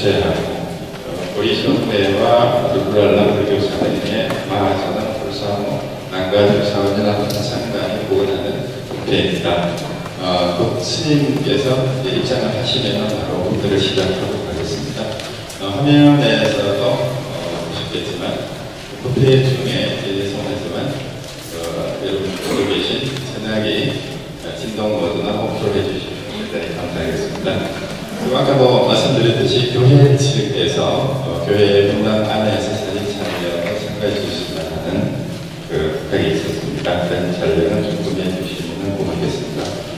우리 성대와 불불랄라 불교사들의 마하사당 불사모 난가주 사원이라는 상당히 보관하는 교회입니다. 스님께서 입장을 하시면 바로 공부를 시작하도록 하겠습니다. 화면에서도 보셨겠지만 교회 중에 성에서만 여러분 보고 계신 전화기 진동 모드나 오프로 해주시면 대단히 감사하겠습니다. 아까도 말씀드렸듯이 교회 측에서 교회 분당 안에서 사진 촬영을 참가해 주시면 하는 부탁이 있었습니다. 그런 촬영을 좀 구매해 주시면 고맙겠습니다.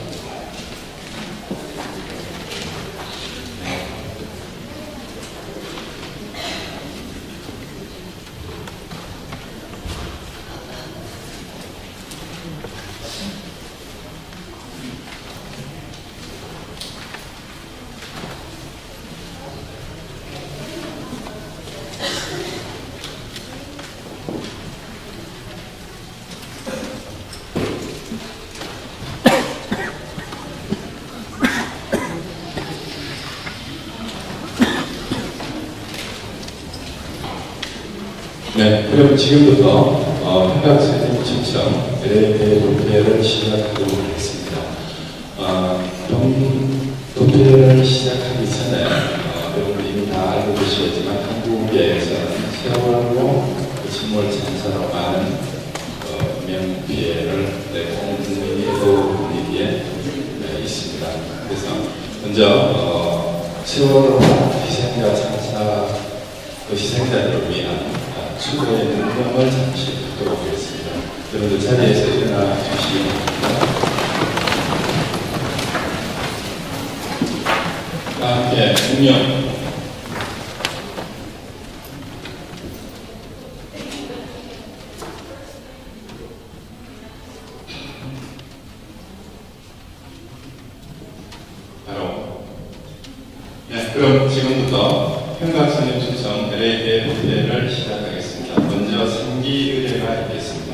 네, 그럼 지금부터 현각스님 추천 도피를 시작하도록 하겠습니다. 도피를 시작하기 전에 여러분 이미 다 알고 계시겠지만 한국에서는 세월호 침몰 참사로 많은 명피해를 온 국민이 분위기에 있습니다. 그래서 먼저 세월호 희생자 참사 희생자들을 위한 추도의 능력을 잠시 듣도록 하겠습니다. 여러분들 자리에서 일어나 주시기 바랍니다. 함께 공연. 바로. 네, 그럼 지금부터 현각스님 추천 LA 도피를 시작하겠습니다. 먼저 생기 의례가 있겠습니다.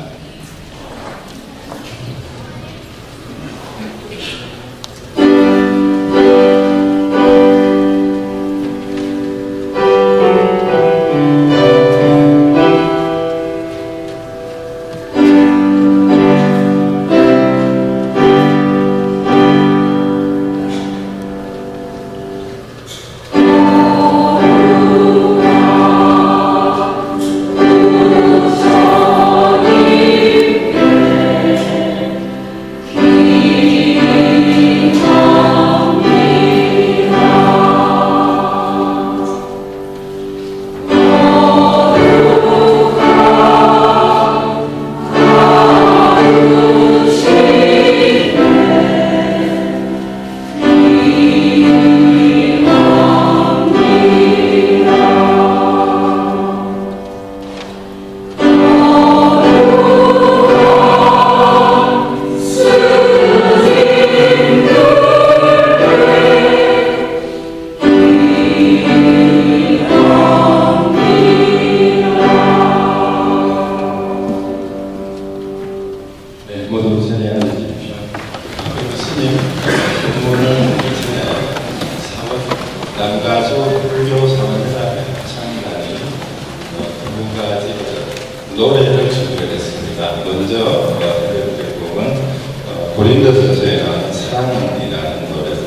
노래를 준비했습니다. 먼저 들려드릴 곡은 고린도 서서에 나오는 사랑이라는 노래를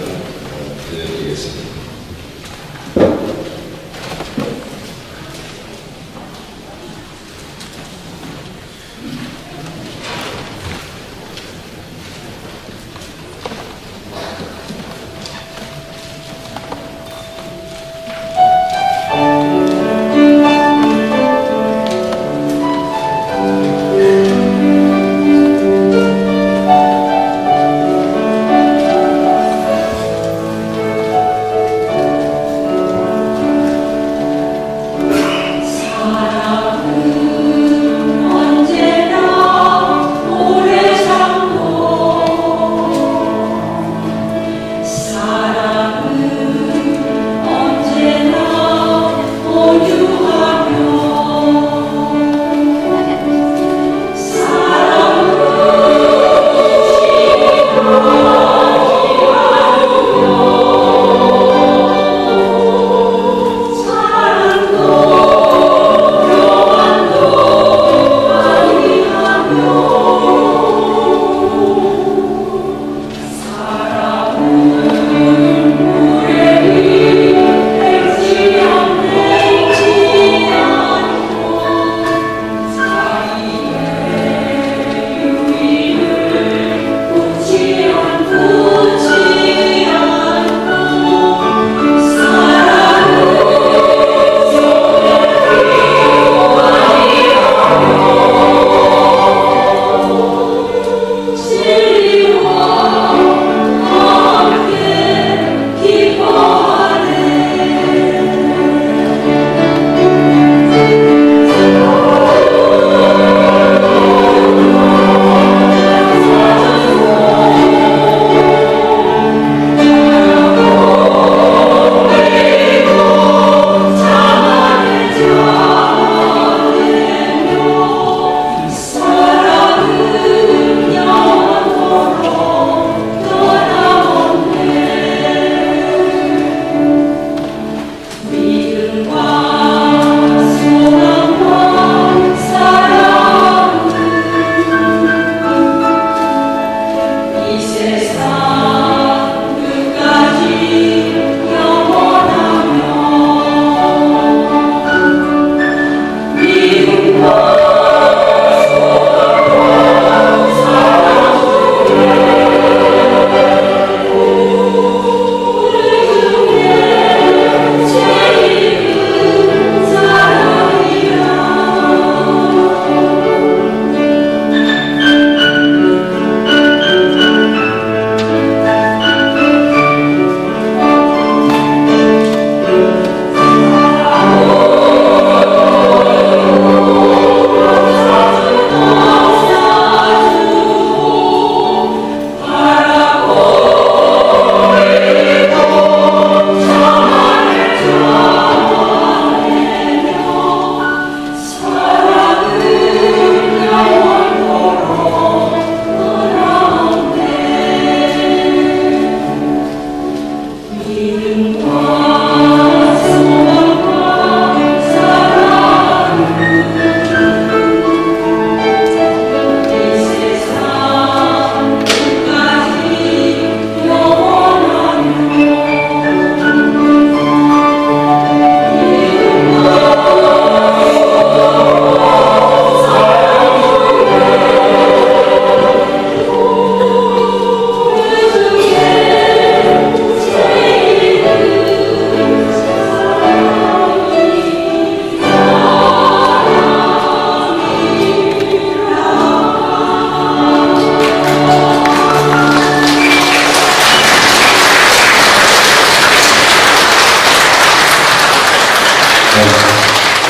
들려드리겠습니다.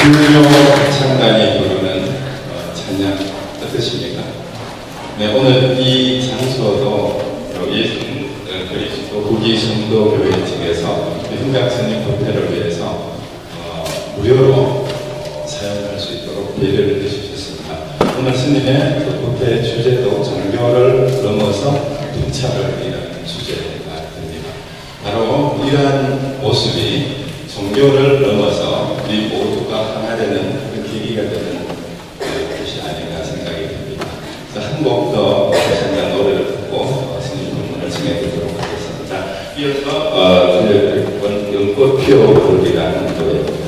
불교 찬단이 부르는 찬양 어떠십니까? 네, 오늘 이 장소도 예수 그리스도 국위성도교회 측에서 현각스님 법회를 위해서 무료로 사용할 수 있도록 배려를 해주셨습니다. 오늘 스님의 법회 주제도 종교를 넘어서 통찰을 이라는 주제가 됩니다. 바로 이러한 모습이 종교를 넘어서 우리 모두가 하나 되는 그 계기가 되는 것이 아닌가 생각이 듭니다. 한 곡 더 다시 한번 노래를 듣고 스님 본문을 정해보도록 하겠습니다. 이어서 들려드릴 건 연꽃 피어오르기라는 노래입니다.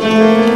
Thank you.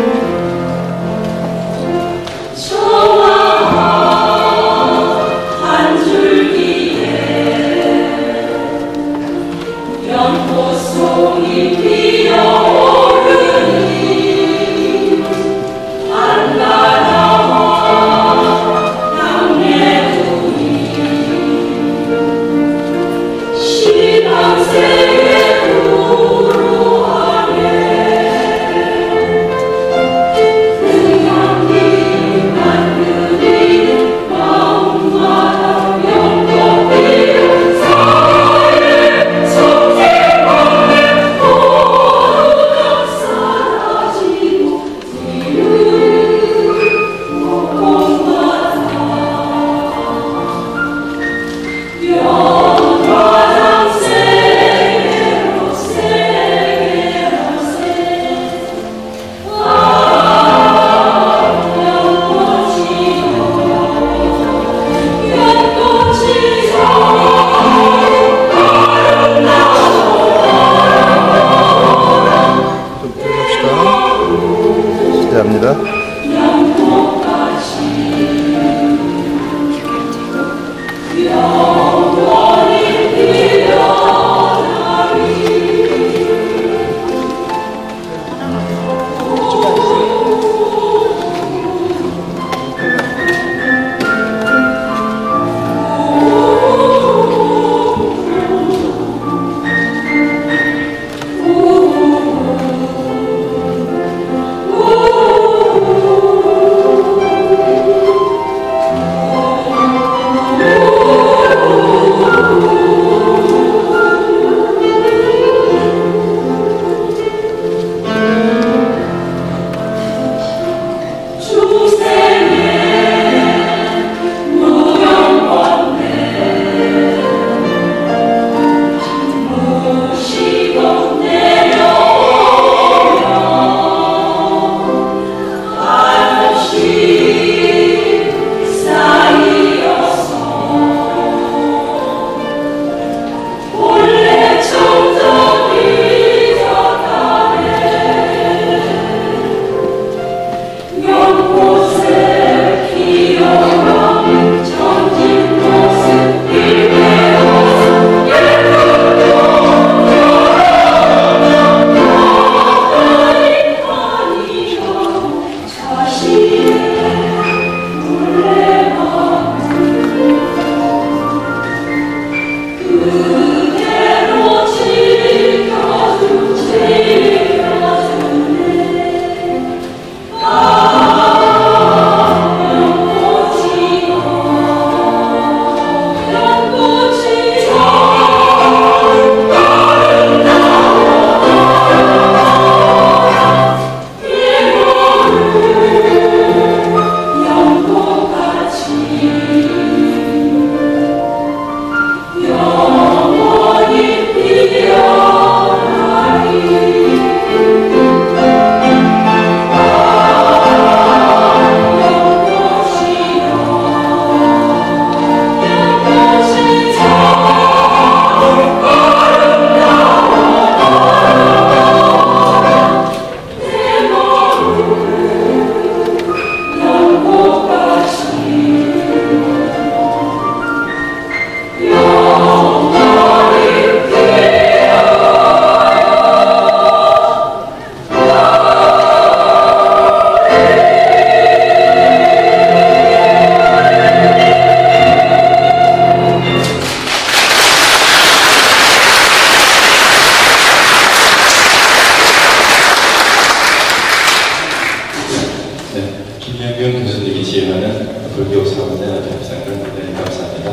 불교 사원의 협상을 대단히 감사합니다.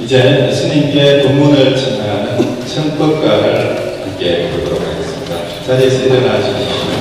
이제 스님께 법문을 청하는 청법가를 함께 보도록 하겠습니다. 자리에서 일어나 주십시오.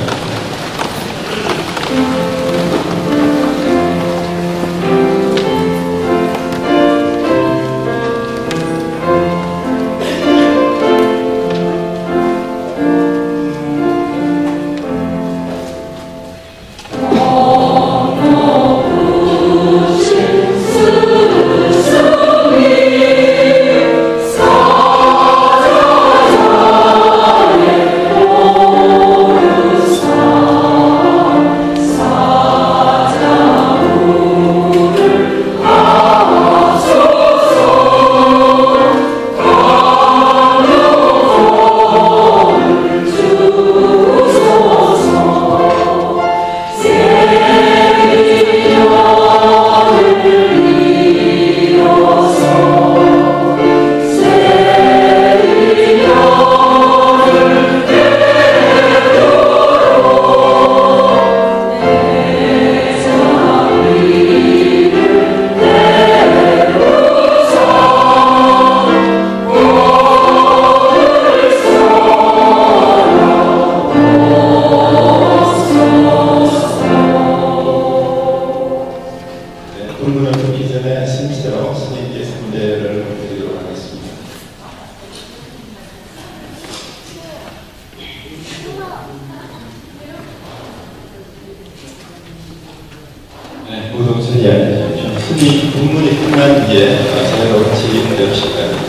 스님 법문이 끝난 뒤에 자유로운 질의를 해주실 겁니다.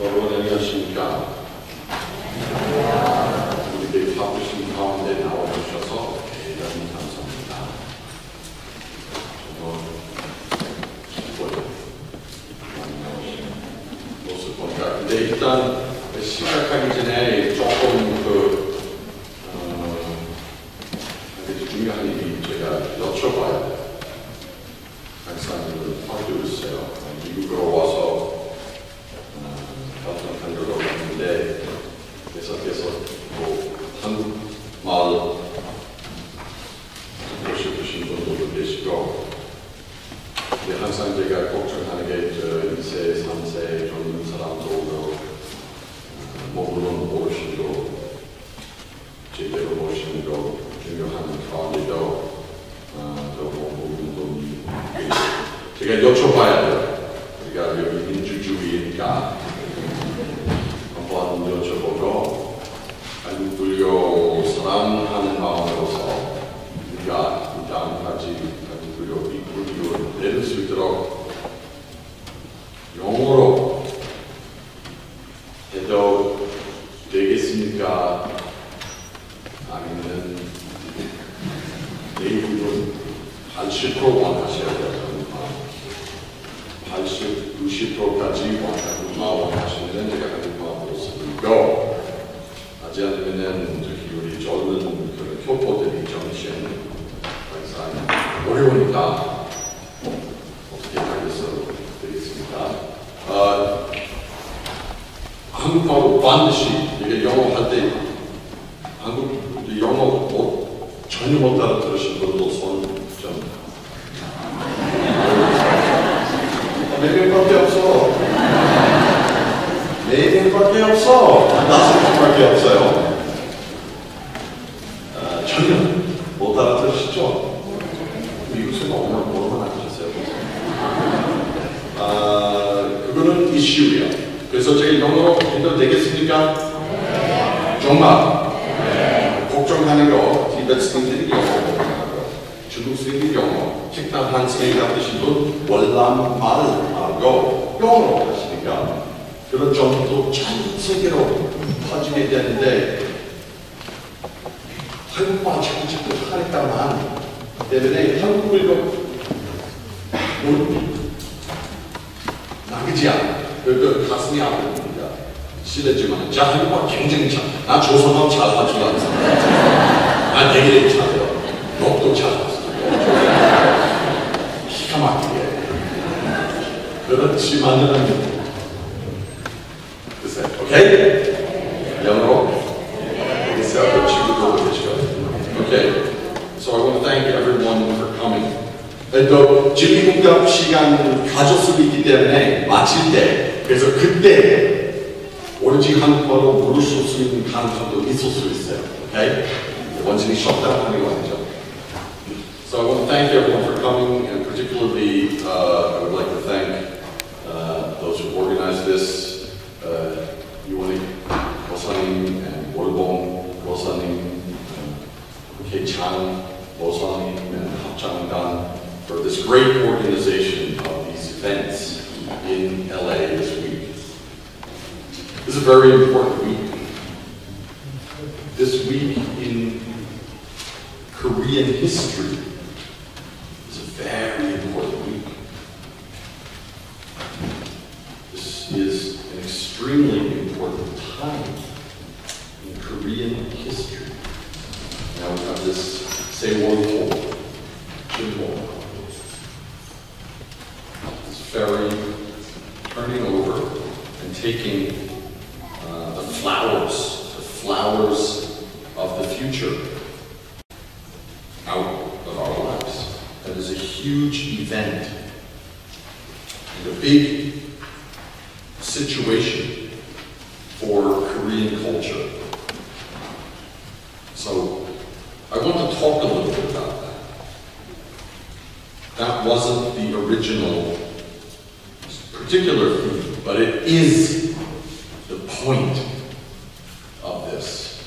여러분 안녕하십니까? 우리들 바쁘신 가운데 나와주셔서 대단히 감사합니다. 정말 기뻐요. 많이 나오신 모습 보니까. 근데 일단 시작하기 전에 조금 중요한 일이 제가 여쭤봐야 돼요. 박사님을 봐주셨어요. 미국으로 와서 한국으로 갔는데 계속해서 한국말 듣고 싶으신 분들도 계시고, 근데 항상 제가 걱정하는 게 2세, 3세 젊은 사람도 모르는 어르신도 제대로 모시는 거 중요한 가운데도 모르는 분이 제가 여쭤봐야 돼요. 우리가 여기 민주주의니까 한번 여쭤보고 한국 불교 사랑하는 마음으로서 우리가 이 다음까지 한국 불교를 내릴 수 있도록 영어로 해도 되겠습니까? 아니면 내일은 80% 원하셔야 돼요. 80, 90%까지 원하시면 제가 한국말로 쓰고, 하지 않으면 우리 젊은 교포들이 정신 항상 어려우니까 어떻게 하겠어 되겠습니까? 한국말로 반드시 이게 영어 할 때 한국 영어 전혀 못 알아들으신 분도 손 좀. 몇 명밖에 없어. 4명밖에 없어. 5명밖에 없어요. 전혀 아시죠? 미국 생각 얼마나 하셨어요? 그거는 이슈야. 그래서 제가 영어로 해도 되겠습니까? 정말 걱정하는 거 티베트 스님들이 영어, 중국 스님들이 영어, 식당 한 스님 같으신 분 월남 말하고 영어로 하시니까 그런 점도 전 세계로 퍼지게 되는데 한국말 자꾸 하니까만 때문에 한국말로 나그지 않아. 그 가슴이 아픕니다. 실례지만 자 한국말 굉장히 잘. 나 조선말 잘할 줄 알았어. 난 되게 잘해요. 너도 잘했어. 기가 막히게. 그렇지만은 글쎄, 오케이? 영어로? 글쎄요, 친구도 계시고. Okay. So I want to thank everyone for coming. 또 진리공감 시간 가질 수 있기 때문에 마칠 때 그래서 그때 오로지 한국어로 물을 수 있는 가능성도 있을 수 있어요. Okay? 완전히 쉬었다 하는 거 아니죠. So I want to thank everyone for coming, and particularly I would like to thank those who organized this, Yuani Bosanim and Wolbong Bosanim, K. Chang Bosanim and Hapchangdan for this great organization of these events in LA this week. This is a very important week. This week in Korean history is a very important week. This is an extremely important time in Korean history. Now we have this Sewol symbol. This ferry turning over and taking the flowers of the future out of our lives. That is a huge event and a big situation for Korean culture. So I want to talk a little bit about that. That wasn't the original particular theme, but it is the point of this.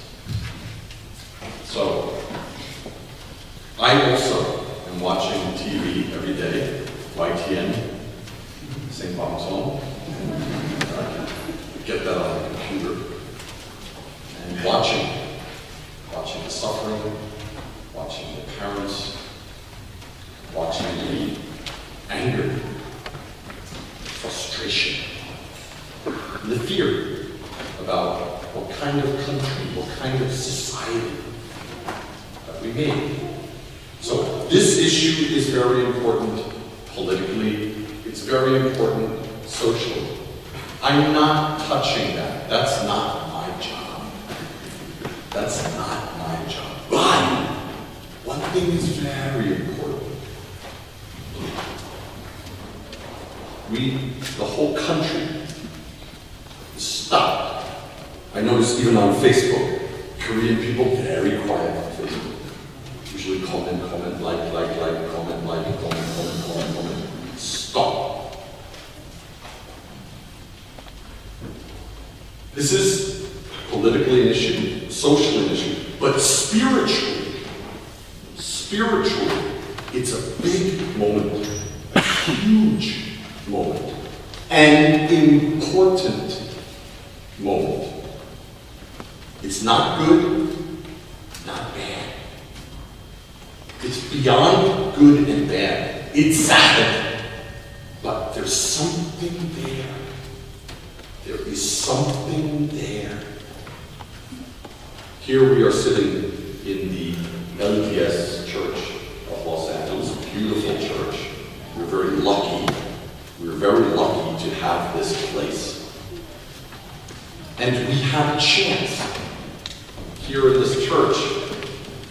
So I also am watching TV every day, YTN, St. Bong's get that on the computer, and watching the suffering, watching the parents, watching the anger, frustration, the fear about what kind of country, what kind of society that we made. So this issue is very important politically, it's very important socially. I'm not touching that. That's not my job. That's not my job. But one thing is very important. The whole country stopped. I noticed even on Facebook, Korean people very quiet on Facebook. Usually comment, like, comment. Stop. This is politically an issue, socially an issue, but spiritually, it's a big moment, a huge moment, an important moment. It's not good, not bad. It's beyond good and bad. It's sad, but there's something there. There is something there. Here we are sitting in the LDS Church of Los Angeles, a beautiful church. We're very lucky. We're very lucky to have this place. And we have a chance here in this church.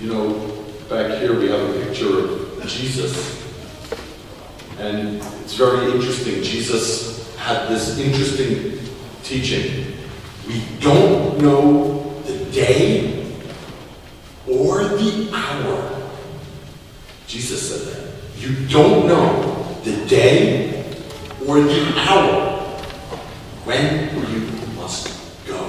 You know, back here we have a picture of Jesus. And it's very interesting. Jesus had this interesting teaching. We don't know the day or the hour Jesus said that. You don't know the day or the hour when you must go.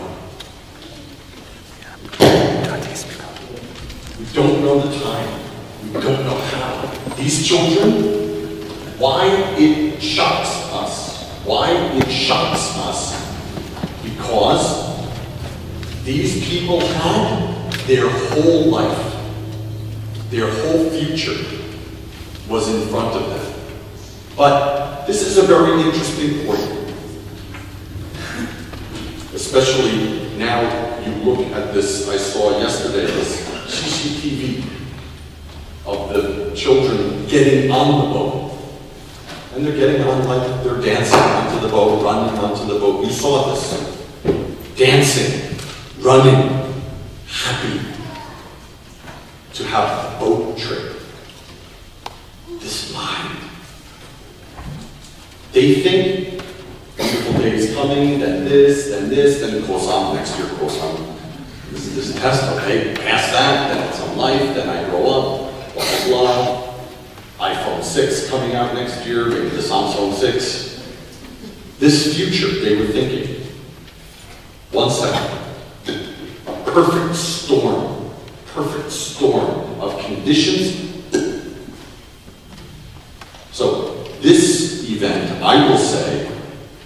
We don't know the time. We don't know how. These children, why it shocks us. Why it shocks us. Because these people had their whole life, their whole future was in front of them. But this is a very interesting point. Especially now you look at this, I saw yesterday, this CCTV of the children getting on the boat. And they're getting on like they're dancing onto the boat, running onto the boat. You saw this. Dancing, running, happy to have a boat trip. This mind. They think beautiful days coming, then this, then Kosam next year, Kosam. This test, okay, pass that, then some life, then I grow up, blah, blah, blah. iPhone 6 coming out next year, maybe the Samsung 6. This future, they were thinking. 1 second. Perfect storm of conditions. So this event, I will say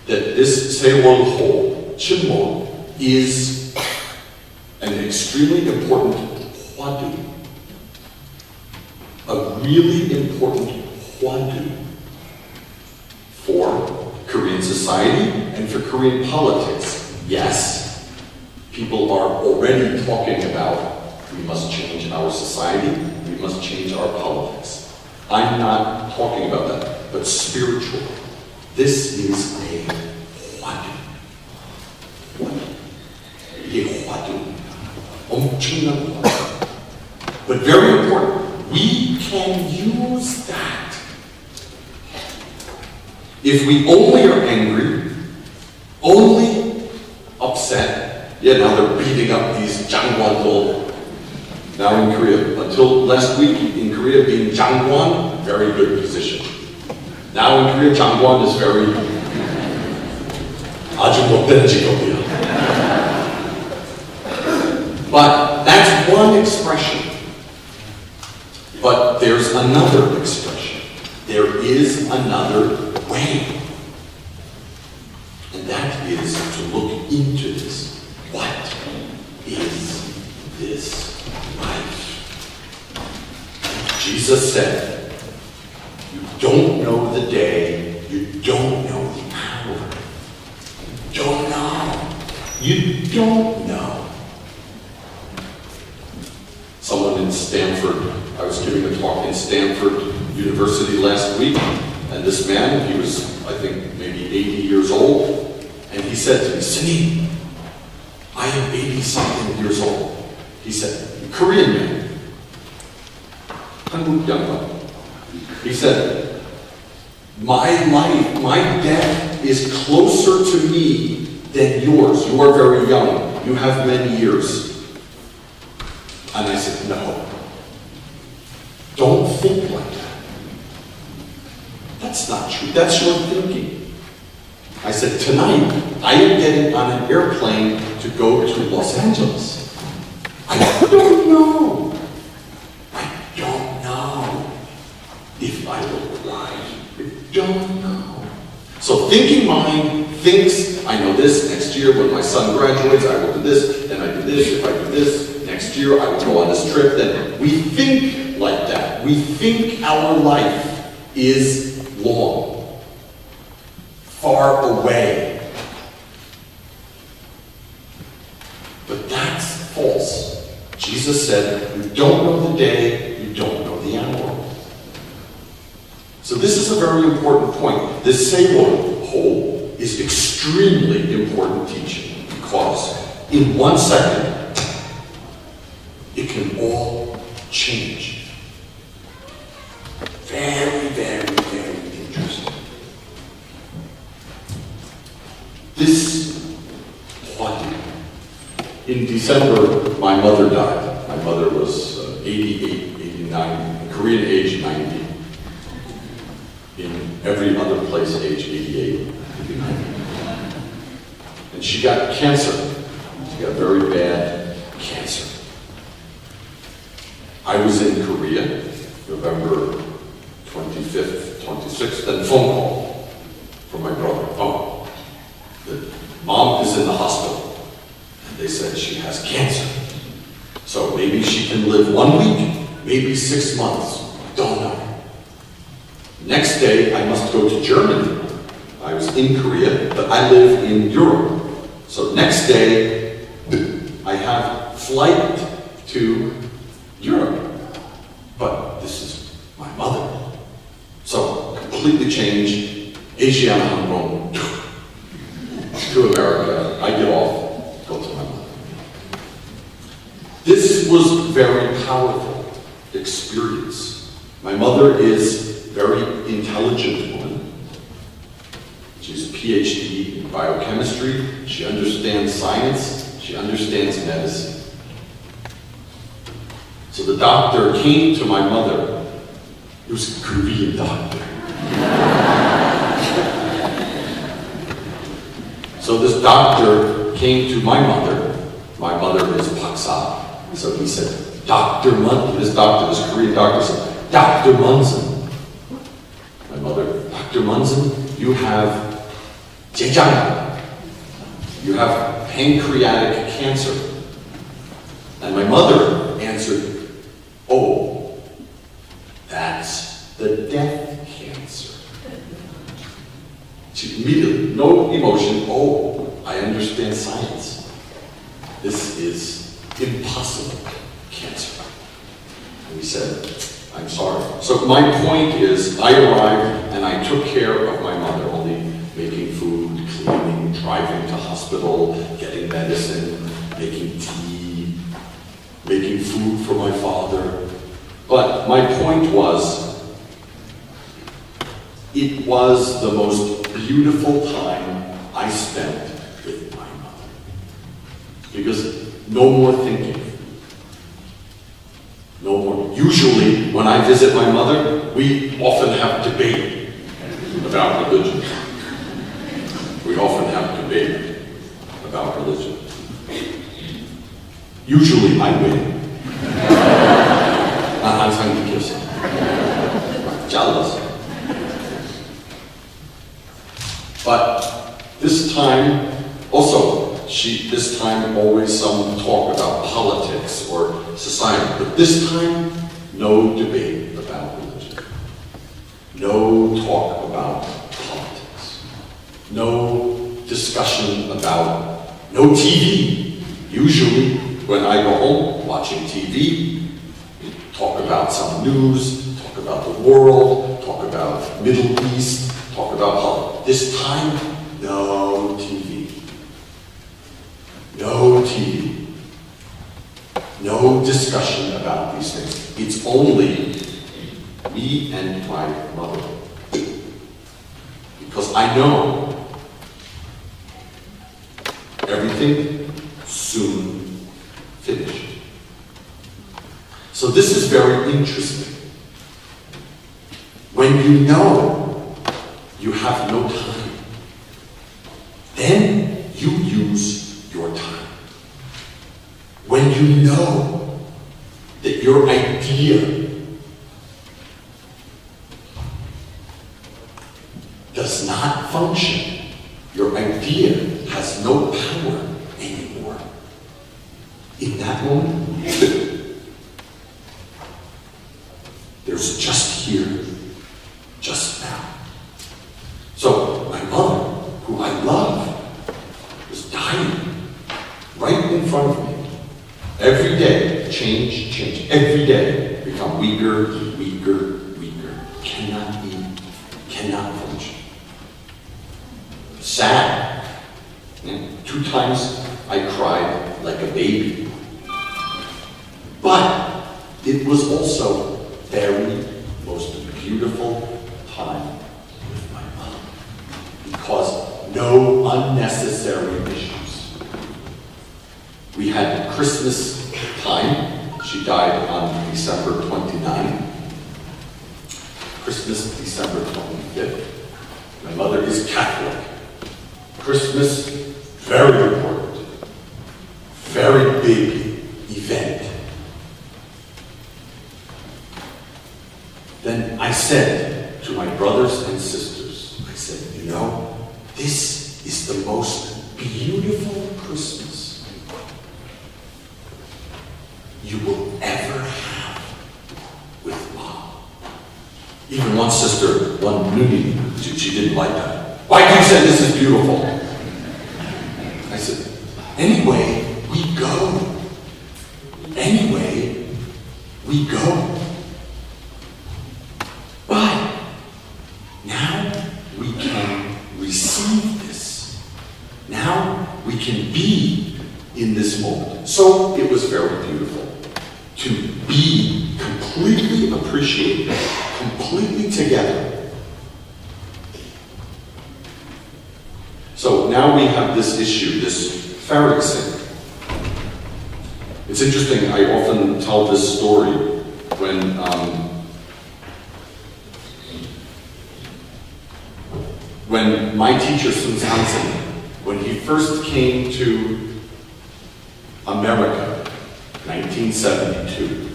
that this Sewol Ho Chimmo is an extremely important hwadu. A really important hwadu for Korean society and for Korean politics. Yes, people are already talking about we must change our society, we must change our politics. I'm not talking about that, but spiritual. This is a hwadu. A hwadu. 엄청난 hwadu. But very important, we can use that. If we only are angry, only upset, yeah, now they're beating up these 장관들. Now in Korea, until last week in Korea, being 장관, very good position. Now in Korea, 장관 is very 아주 못된 직업이야. But that's one expression. But there's another expression. There is another way. And that is to look into this. What is this life? Jesus said, you don't know the day, you don't know the hour. You don't know. You don't know. Someone in Stanford, I was giving a talk in Stanford University last week, and this man, he was, I think, maybe 80 years old, and he said to me, Sini, I am 80-something years old. He said, Korean man, 한국 양반. He said, my life, my death is closer to me than yours. You are very young. You have many years. And I said, no. Don't think like that. That's not true. That's your thinking. I said, tonight, I am getting on an airplane to go to Los Angeles. I don't know. I don't know if I will arrive. I don't know. So thinking mind thinks, I know this, next year when my son graduates, I will do this, then I do this, if I do this, next year I will go on this trip, then we think like that. We think our life is long, far away. But that's false. Jesus said, you don't know the day, you don't know the hour. So this is a very important point. This Sewol Ho is extremely important teaching because in 1 second, it can all change. Very, very, very interesting. This hwadu. In December, my mother died. My mother was 88, 89 in Korean age 90. In every other place, age 88. And she got cancer. She got very bad cancer. I was in Korea, November 25th, 26th, and phone call from my brother. Oh, the mom is in the hospital, and they said she has cancer. So maybe she can live 1 week, maybe 6 months, don't know. Next day, I must go to Germany. I was in Korea, but I live in Europe. So next day, I have flight to Europe. But this is my mother. So completely changed. Asiana Hong to America. I get off, go to my mother. This was a very powerful experience. My mother is a very intelligent woman. She's a PhD in biochemistry. She understands science. She understands medicine. So the doctor came to my mother. It was a Korean doctor. So this doctor came to my mother. My mother is Paksa. So he said, Dr. Munson. This Korean doctor said, Dr. Munson. My mother, Dr. Munson, you have jejang. You have pancreatic cancer. And my mother answered, oh, that's the death cancer. She immediately, no emotion, oh, I understand science. This is impossible cancer. And we said, I'm sorry. So my point is, I arrived and I took care of my mother, only making food, cleaning, driving to hospital, getting medicine, making tea, making food for my father. But my point was, it was the most beautiful time I spent with my mother. Because no more thinking. No more. Usually, when I visit my mother, we often have debate about religion. We often have debate about religion. Usually, I win. 난 항상 느꼈어. Jealous. But this time, also, this time always some talk about politics or society. But this time, no debate about religion. No talk about politics. No discussion about, no TV. Usually, when I go home watching TV, talk about some news, talk about the world, talk about Middle East, talk about politics. This time, no TV. No TV. No discussion about these things. It's only me and my mother. Because I know everything soon finished. So this is very interesting. When you know you have no time, then you use your time. When you know that your idea does not function, your idea has no power anymore, in that moment, there's just here, just now. So my mother, who I love, was dying right in front of me. Every day, change, change. Every day, become weaker, weaker, weaker. Cannot eat, cannot function. Sad. And 2 times I cried like a baby. But it was also very most beautiful time with my mom. Because no unnecessary issues. We had Christmas time. She died on December 29. Christmas, December 25th. My mother is Catholic. Christmas, very important, very big event. Then I said to my brothers and sisters, I said, you know, this is the most beautiful Christmas you will ever have with Mom. Even one sister, one newbie, she didn't like that. Why do you say this is beautiful? I said, anyway, we go. Anyway, we go. But now we can receive this. Now we can be in this moment. So it was very beautiful to be completely appreciated, completely together. So now we have this issue, this Pharisee. It's interesting, I often tell this story when my teacher, Sun Sansen, when he first came to America, 1972,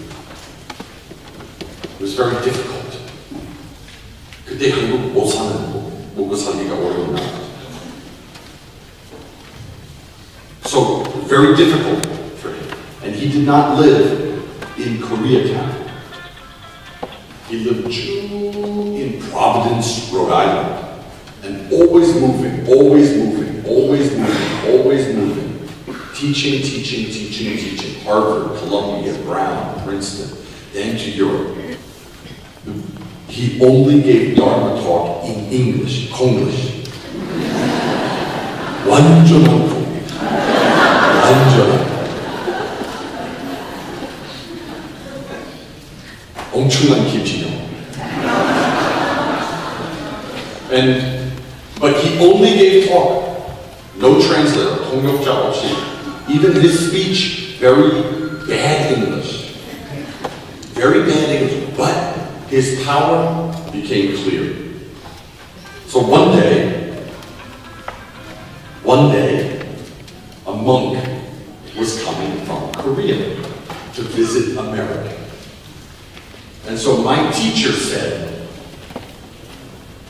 it was very difficult. 그때 한국 먹고 살기가 어려운 나라. So, very difficult for him. And he did not live in Koreatown. He lived in Providence, Rhode Island. And always moving, always moving, always moving, always moving. Teaching, teaching, teaching, teaching. Harvard, Columbia, Brown, Princeton, then to Europe. He only gave Dharma talk in English, Konglish. 완전한 Konglish. 완전한. 엄청난 김치요. But he only gave talk. No translator, 통역자 없이. Even his speech, very bad English. Very bad English. But his power became clear. So one day, a monk was coming from Korea to visit America. And so my teacher said,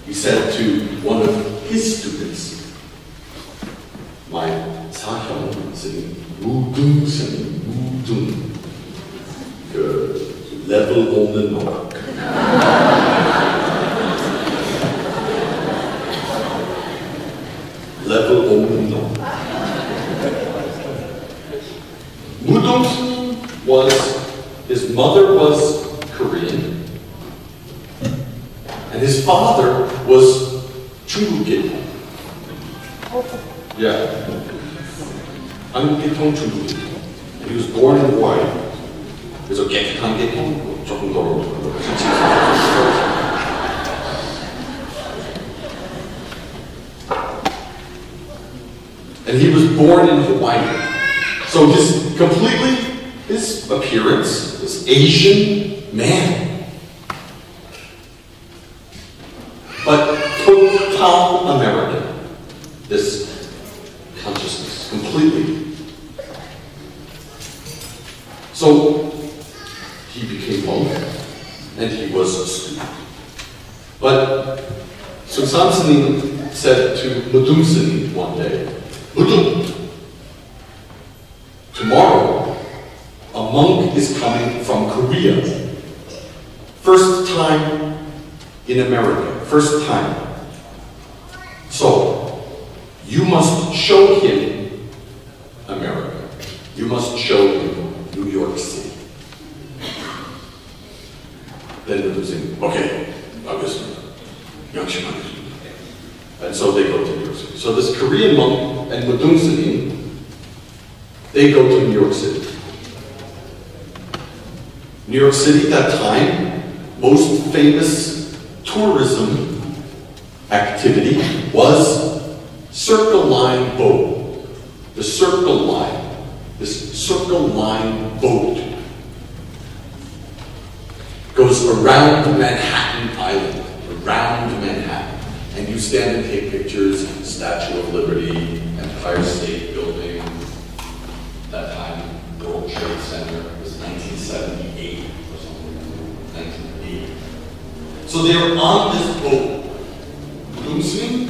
he said to one of his students, my Hyon Gak, 무등 스님, 무등, level 없는 놈. level 없는 놈. 무등 스님 his mother was Korean, and his father was 중국계. Yeah. 한국계통 중국계. He was born in Hawaii. 그래서 깨끗한 계통 조금 더러운 거. And he was born in Hawaii. So his appearance, this Asian man. But total American, this consciousness, completely. So he became monk, and he was a student. But Suksamsani said to Mudumsani one day, Mudum, tomorrow a monk is coming from Korea. First time in America, first time. So, you must show him America. You must show him New York City. Then the saying, okay, 알겠습니다. 양심하겠습니다. And so they go to New York City. So this Korean monk and Mudumsani, they go to New York City. New York City at that time, most famous tourism activity was Circle Line boat. The Circle Line. This Circle Line boat goes around Manhattan Island. around Manhattan. And you stand and take pictures, Statue of Liberty, Empire State Building. That time, World Trade Center was 1978 or something, 1980. So they were on this boat, Doomsday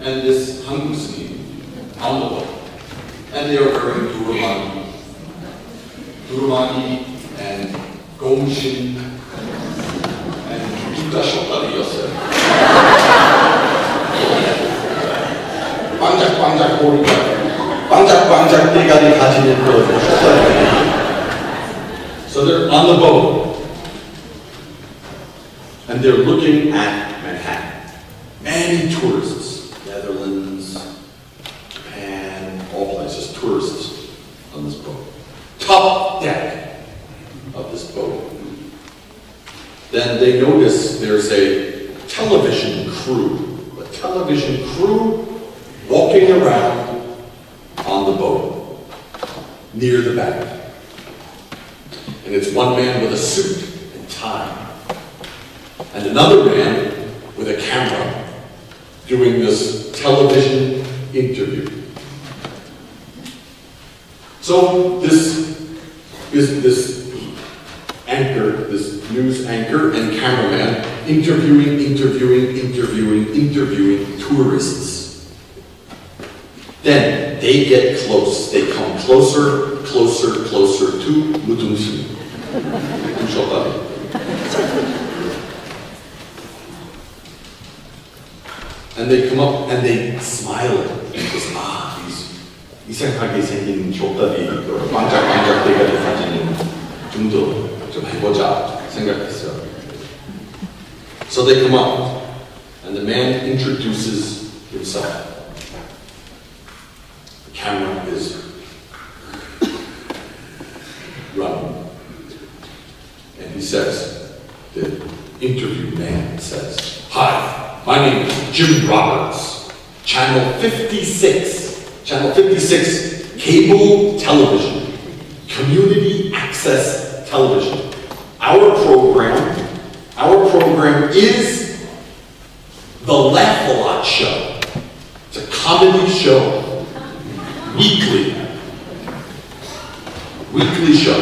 and this Hanguksni, on the boat. And they were wearing Durumani and Gomshin and Dudashotariyosu. 반짝반짝 고리가 반짝반짝 대가리 가지는 그 So they're on the boat and they're looking at Manhattan. Many tourists, Netherlands, Japan, all places, tourists on this boat. Top deck of this boat. Then they notice there's a television crew walking around on the boat near the back. And it's one man with a suit and tie, and another man with a camera doing this television interview. So this is this anchor, this news anchor and cameraman interviewing tourists. Then they get close. They come closer to Mudungsi. And they come up and they smile. Because 이상하게 생긴 족다리, 반짝반짝 대가리 사진은 좀 해보자 생각했어요. So they come up, and the man introduces himself. The camera is running, and he says, the interview man says, "Hi, my name is Jim Roberts, Channel 56, cable television, community access television. Our program is The Laugh-A-Lot Show. It's a comedy show, weekly show.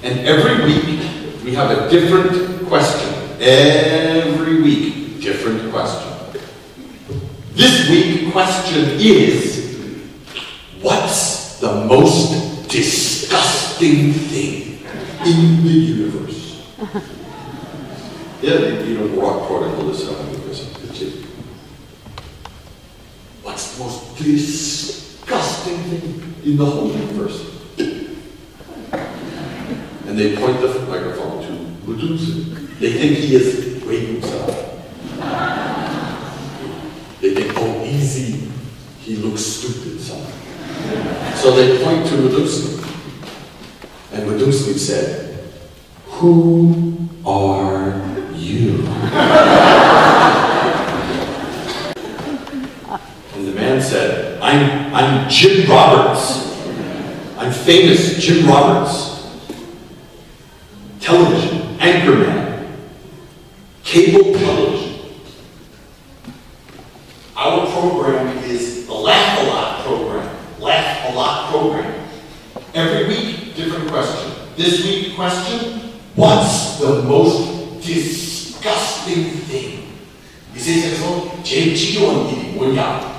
And every week we have a different question. Every week, different question. This week question is, what's the most disgusting thing in the universe? Yeah, 이런 오락거리를 사람이 그래서 그렇지. What's the most disgusting thing in the whole universe? And they point the microphone to Medusa. They think he is weighing himself. They think, oh, easy, he looks stupid, son. So they point to Medusa. And Medusa said, "Who are you?" And the man said, I'm Jim Roberts. I'm famous Jim Roberts. Television, anchorman, cable television. Our program is the Laugh-A-Lot program. Laugh-A-Lot program. Every week, different question. This week, question, what's the most disgusting thing? 이 세상에서 제일 지겨운 일이 뭐냐?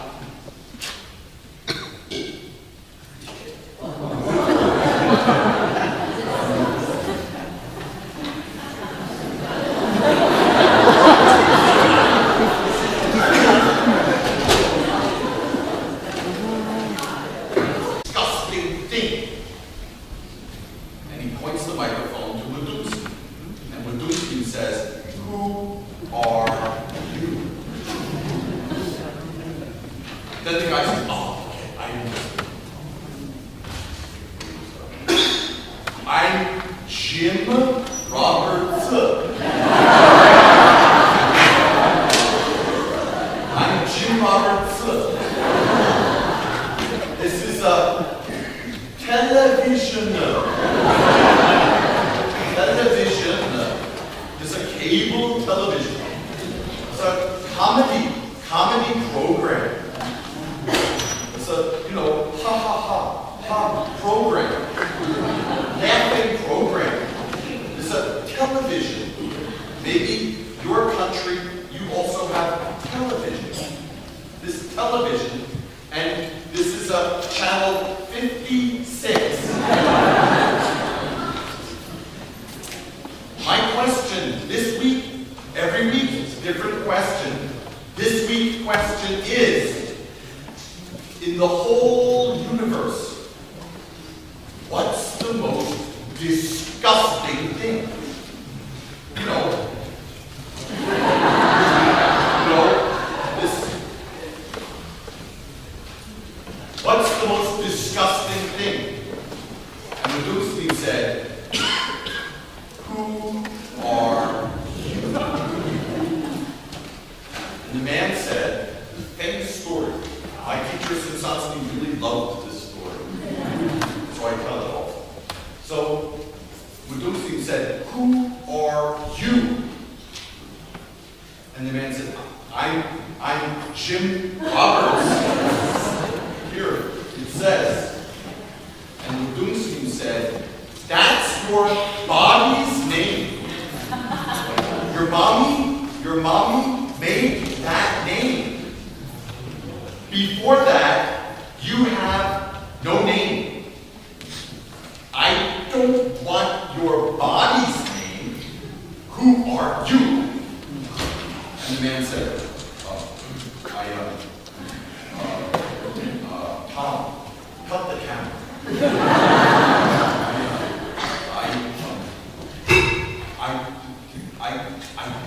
Television is a cable television. a comedy program. It's a, you know, ha program. Laughing program. It's a television. Maybe your country, you also have television. This television, and this is a channel 56. My question this week, every week it's a different question. This week's question is, in the whole universe, what's the most disgusting thing? You know, what's the most disgusting thing? And Medusa said, who are you? And the man said, famous story. My teachers in Satsuni really loved this story. So I tell it all. So Medusa said, who are you? And the man said, I'm Jim Roberts. Here it says, and Medusa said, that's your body's name. Your mommy made that name. Before that, you have no name. I don't want your body's name. Who are you? And the man said, Tom, cut the camera. I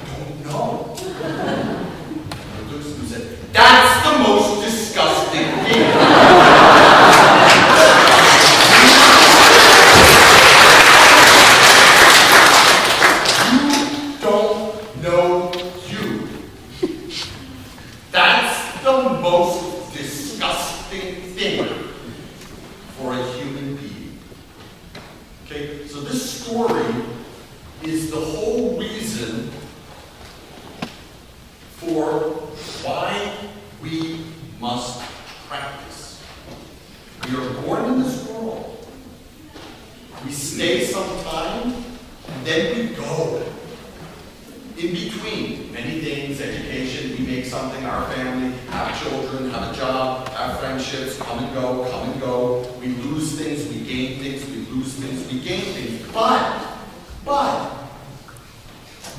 don't know. Medusa said, that's the most disgusting thing. You don't know you. That's the most disgusting thing for a human being. Okay, so this story is the whole reason for why we must practice. We are born in this world. We stay some time, and then we go. In between, many things, education, we make something, our family, have children, have a job, have friendships, come and go. We lose things, we gain things, we lose things, we gain things. But,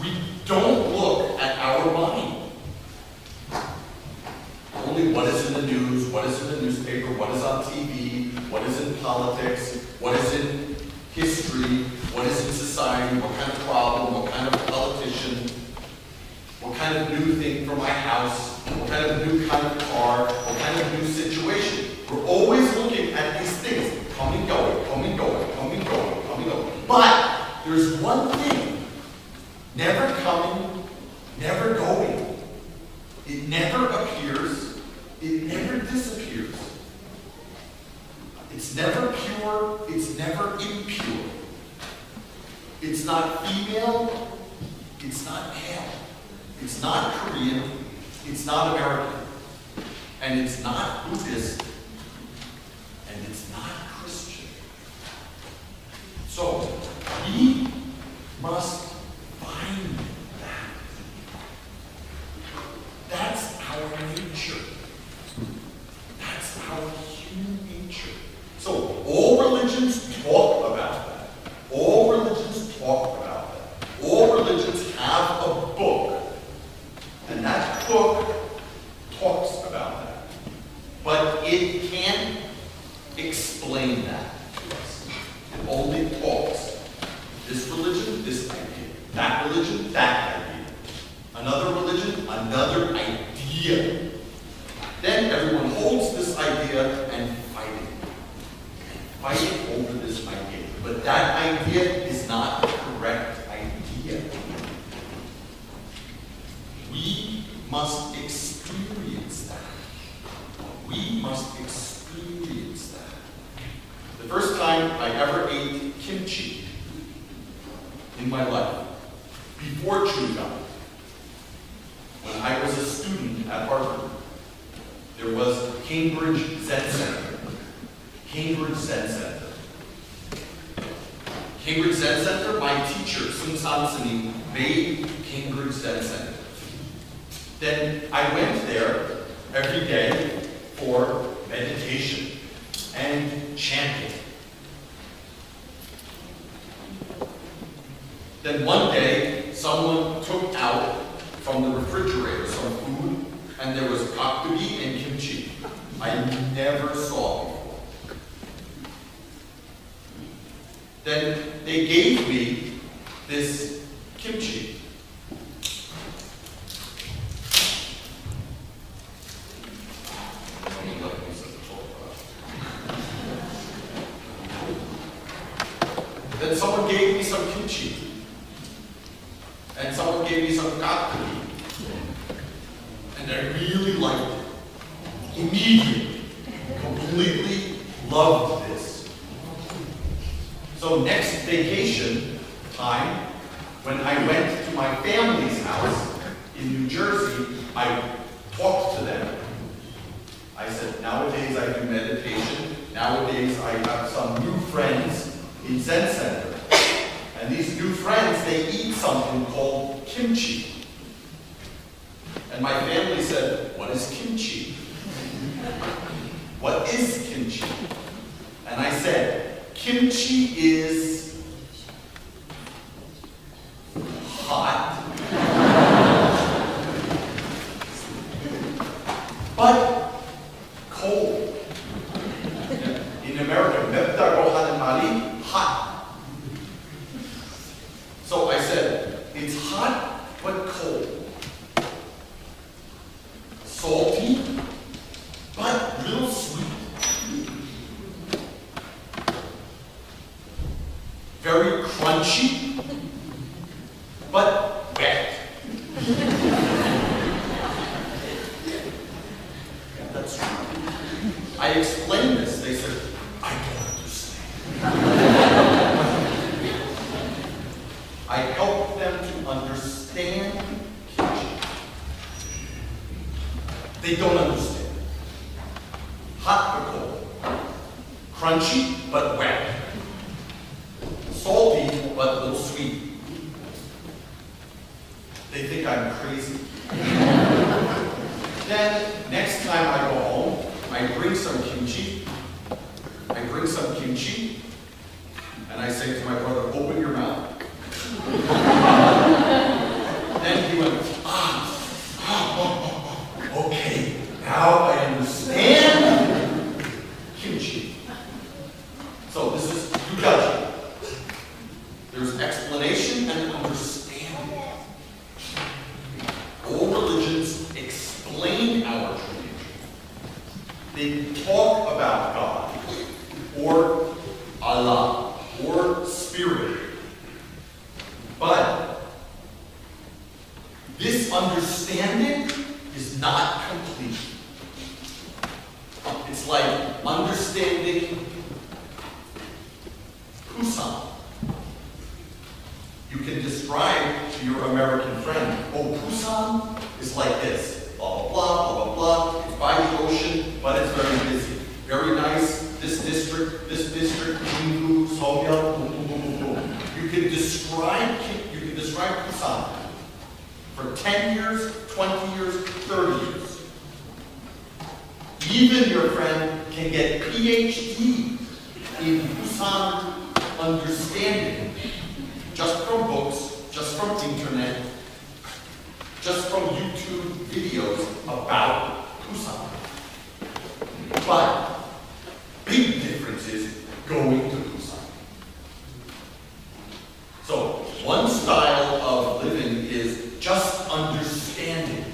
we don't look at our mind. Only what is in the news, what is in the newspaper, what is on TV, what is in politics, what is in history, what is in society, what kind of problem, what kind of politician, what kind of new thing for my house, what kind of new kind of car, what kind of new situation. We're always looking at these things, coming, going. But there's one thing, never coming, never going. It never appears, it never disappears. It's never pure, it's never impure. It's not female, it's not male. It's not Korean, it's not American. And it's not Buddhist, and it's not Christian. So, we must find that. That's our nature. That's our human nature. So, all religions talk about that. All religions talk about that. All religions have a book. And that book talks about that. But it can't explain that to us. It only talks. This religion, this idea. That religion, that idea. Another religion, another idea. Then everyone holds this idea and fight it. Fight it over this idea. But that idea is not the correct idea. We must experience that. We must experience that. The first time I ever ate kimchi in my life, before chewing gum, when I was a student at Harvard, there was Cambridge Zen Center. Cambridge Zen Center. Cambridge Zen Center, my teacher, Sun made Cambridge Zen Center. Then I went there every day for meditation and chanting. Then one day, someone took out from the refrigerator some food, and there was kakdugi and kimchi. I never saw before. Then they gave me this kimchi. Then someone gave me some kimchi. And someone gave me some kakdugi. And I really liked it. Immediately. Completely loved this. So next vacation time, when I went to my family's house in New Jersey, I talked to them. I said, nowadays I do meditation. Nowadays I have some new friends in Zen Center. And these new friends, they eat something called kimchi. And my family said, what is kimchi? What is kimchi? And I said, kimchi is hot, but cold. In America, 맵다고 하는 말이 hot. So I said, it's hot but cold. Salty, but real sweet. Very crunchy, but wet. That's true. I explained this. They said, I don't understand. I helped them to understand kimchi. They don't understand. Hot but cold. Crunchy but wet. Salty but a little sweet. They think I'm crazy. Then, next time I go home, I bring some kimchi. And I say to my brother, open your mouth. Then he went, okay, now I understand kimchi. So this is yugaji. There's explanation and understanding. All religions explain our tradition. They talk about God, or Allah, or spirit. But this understanding is not complete. It's like understanding Pusan. You can describe to your American friend, oh, Pusan is like this, blah, blah, blah, blah, blah, blah. It's by the ocean, but it's very busy. Very nice, this district, Jingu, Somyeon, boom, boom, boom, boom, boom. You can describe Pusan for 10 years, 20 years, 30 years. Even your friend can get PhD in Pusan understanding just from books, just from internet, just from YouTube videos about Pusan. But big difference is going to Pusan. So one style of living is just understanding,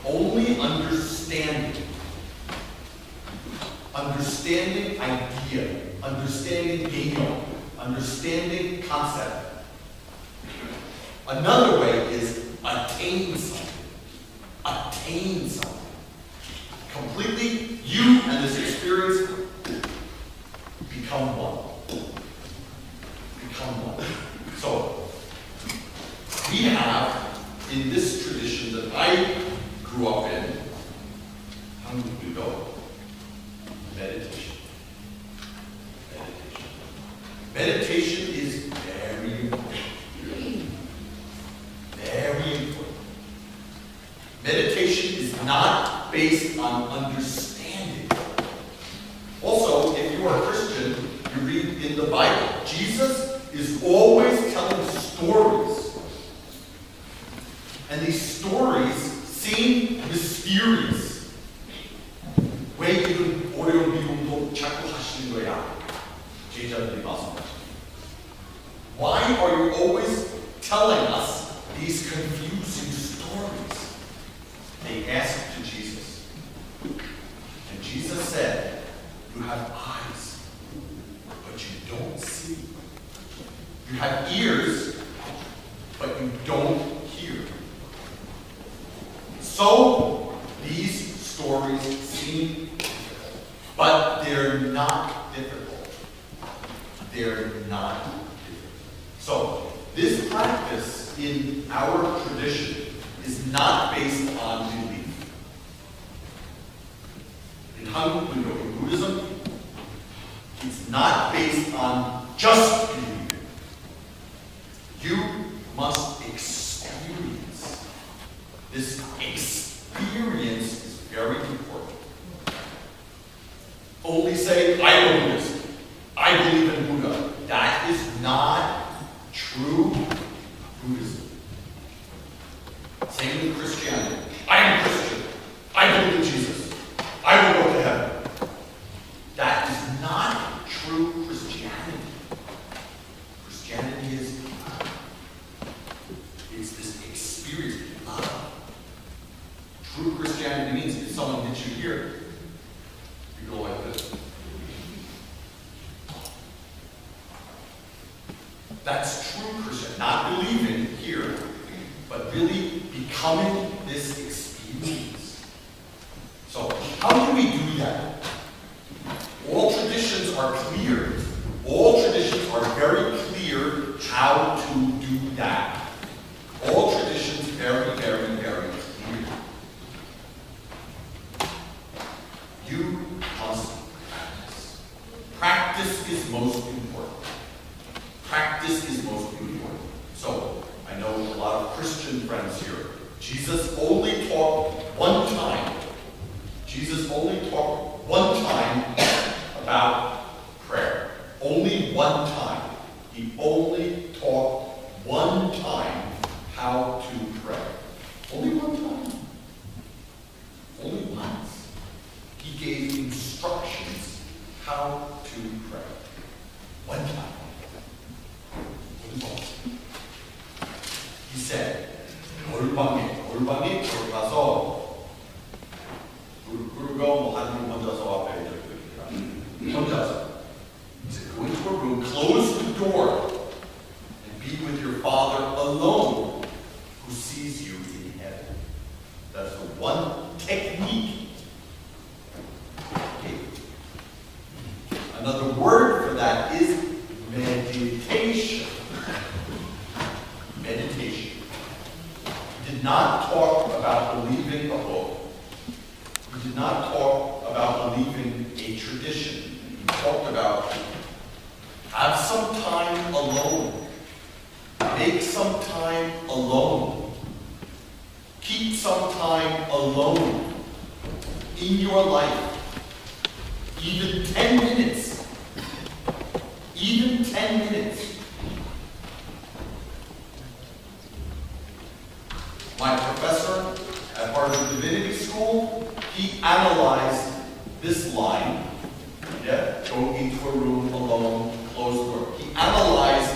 only understanding. Understanding idea, understanding geino, understanding concept. Another way is attain something. Attain something. Completely, you and this experience become one. Become one. So, we have, in this tradition that I grew up in, 한국 불교, meditation. Meditation is very important. Very important. Meditation is not based on understanding. Also, if you are a Christian, you read in the Bible, Jesus is always telling stories. And these stories seem mysterious. 왜 이런 어려운 비용도 자꾸 하시는 거야? 제자들이 말씀하시죠. Why are you always telling us these confusing stories? They asked to Jesus. And Jesus said, you have eyes, but you don't see. You have ears, but you don't hear. So, these stories seem difficult, but they're not difficult. They're not difficult. So, this practice in our tradition is not based on belief. In Hyon Gak, in Buddhism, it's not based on just believing. You must experience. This experience is very important. Only say, I am a Buddhist. I believe in Buddha. That is not true Buddhism. Same with Christianity. I am Christian. I believe in Jesus. I will go to heaven. That is not true Christianity. Christianity is it's this experience of love. True Christianity means if someone hits you here, you go like this. That's true Christianity. Not believing here, but really becoming this experience. So, how do we do that? All traditions are clear. All traditions are very clear how to do that. All traditions very, very, very clear. You must practice. Practice is most important. Practice is most important. So, I know a lot of Christian friends here. Jesus only taught one time. Jesus only taught one time about prayer. Only one time. He only taught one time how to pray. Only one time. Only once. He gave instructions how to pray. One time. He said, 골방에 들어가서 무릎 꿇고 뭐 한국 혼자서 앞에 이렇게 혼자서. He said, go into a room, close the door, and be with your Father alone, who sees you in heaven. That's the one technique. Okay. Another word for that is meditation. Meditation. He did not talk about believing a book. He did not talk about believing a tradition. He talked about have some time alone. Make some time alone. Keep some time alone in your life. Even 10 minutes. Even 10 minutes. My professor at Harvard Divinity School, he analyzed this line. Yeah, go into a room alone, close the door. He analyzed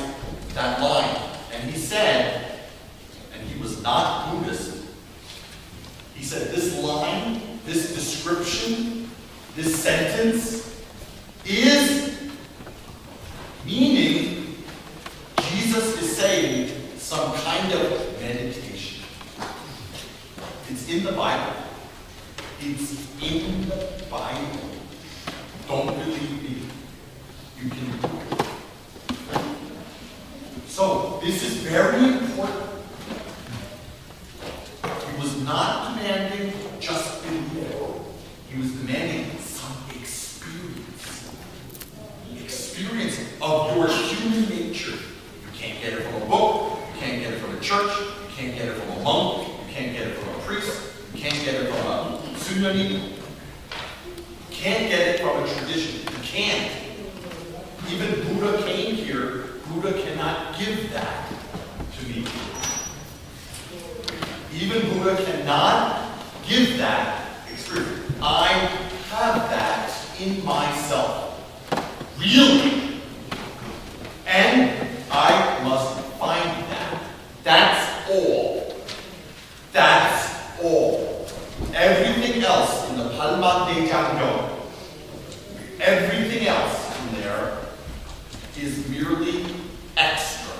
that line, and he said, and he was not Buddhist, he said this line, this description, this sentence is meaning Jesus is saying some kind of meditation. It's in the Bible. It's in the Bible. Don't believe me. You can do it. So, this is very important. He was not demanding your human nature. You can't get it from a book, you can't get it from a church, you can't get it from a monk, you can't get it from a priest, you can't get it from a sunyani, you can't get it from a tradition. You can't. Even Buddha came here, Buddha cannot give that to me. Even Buddha cannot give that experience. I have that in myself. Really. And I must find that. That's all. That's all. Everything else in the Palmadejangyo, everything else in there is merely extra.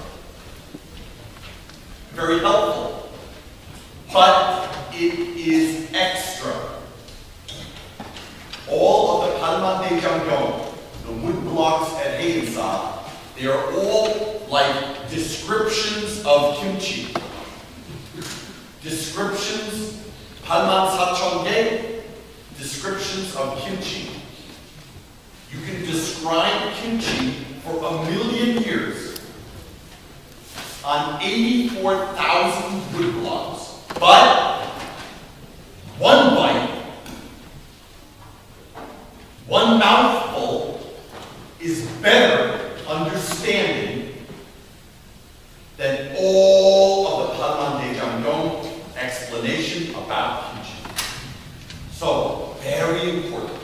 Very helpful. But it is extra. All of the Palmadejangyo, the wood blocks at Heidensa, they are all like descriptions of kimchi. Descriptions, Palmansachongge, descriptions of kimchi. You can describe kimchi for 1,000,000 years on 84,000 wood blocks. But one bite, one mouthful is better understanding than all of the Palmadejangyo explanation about kimchi. So, very important.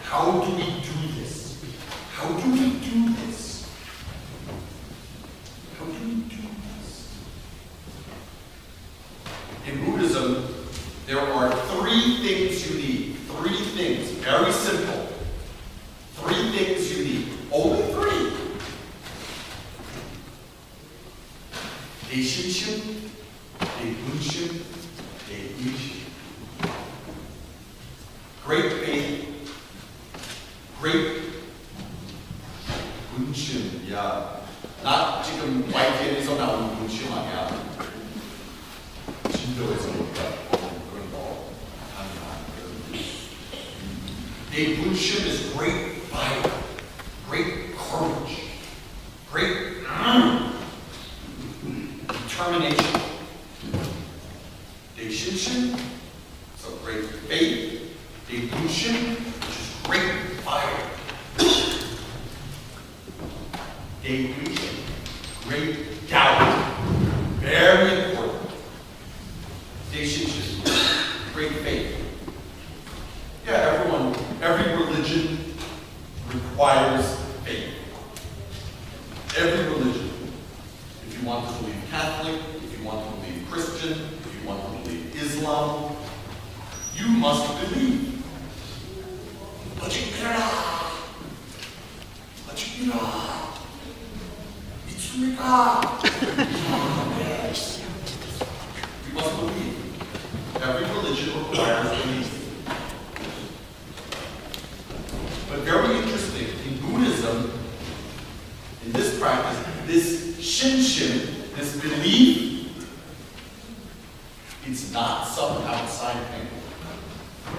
How do we do this? How do we do this? How do we do this? In Buddhism, there are 3 things you need. 3 things. Very simple. 3 things you need. Only 3. Deishinshin, Debunshin, Deishin. Great faith. Great 문신, 야, 나 지금 YTN에서 나오는 문신 아니야. 진도에서 그런 거 아니야. A 문신 is great fire, great courage, great determination. A shinshin, so great faith. A bunshin, which is great fire. Delusion, great doubt, very important. Deishinshin, great faith. Yeah, every religion requires faith. Every religion. If you want to believe Catholic, if you want to believe Christian, if you want to believe Islam, you must believe. You must believe. Every religion requires belief. But very interesting, in Buddhism, in this practice, this shinshin, this belief, it's not some outside thing.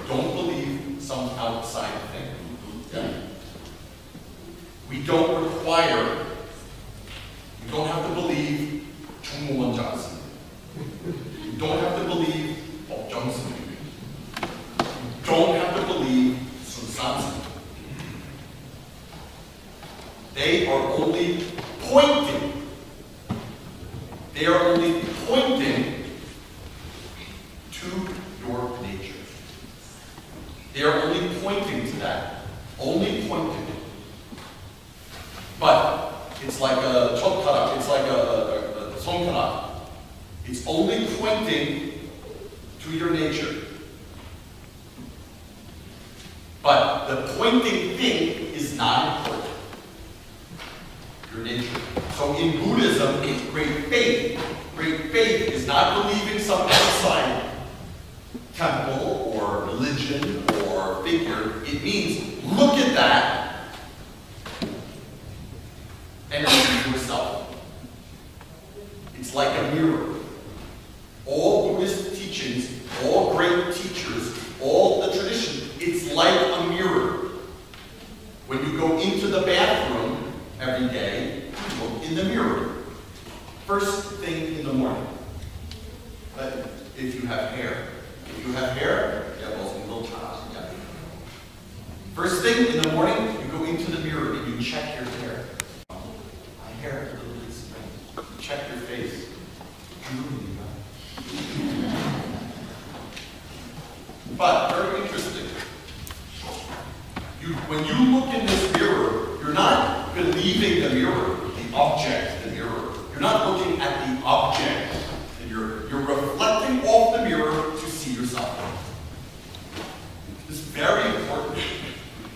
Don't believe some outside thing. Yeah? We don't require. You don't have to believe Chung Johnson. You don't have to believe Bob Johnson. You don't have to believe Sun Sansan. They are only pointing. They are only pointing to your nature. They are only pointing to that. Only pointing. But it's like a chotkarak, it's like a songkarak. It's only pointing to your nature. But the pointing thing is not important. Your nature. So in Buddhism, great faith is not believing some outside temple or religion or figure. It means look at that and see yourself. It's like a mirror. All Buddhist teachings, all great teachers, all the tradition, it's like a mirror. When you go into the bathroom, every day, you look in the mirror. First thing in the morning. But if you have hair, you will First thing in the morning, you go into the mirror and you check your hair. My hair is a little bit strange. Check your face. But very interesting. When you look in this mirror, you're not believing the mirror, the object, the mirror. You're not looking at the object. You're reflecting off the mirror to see yourself. This is very important.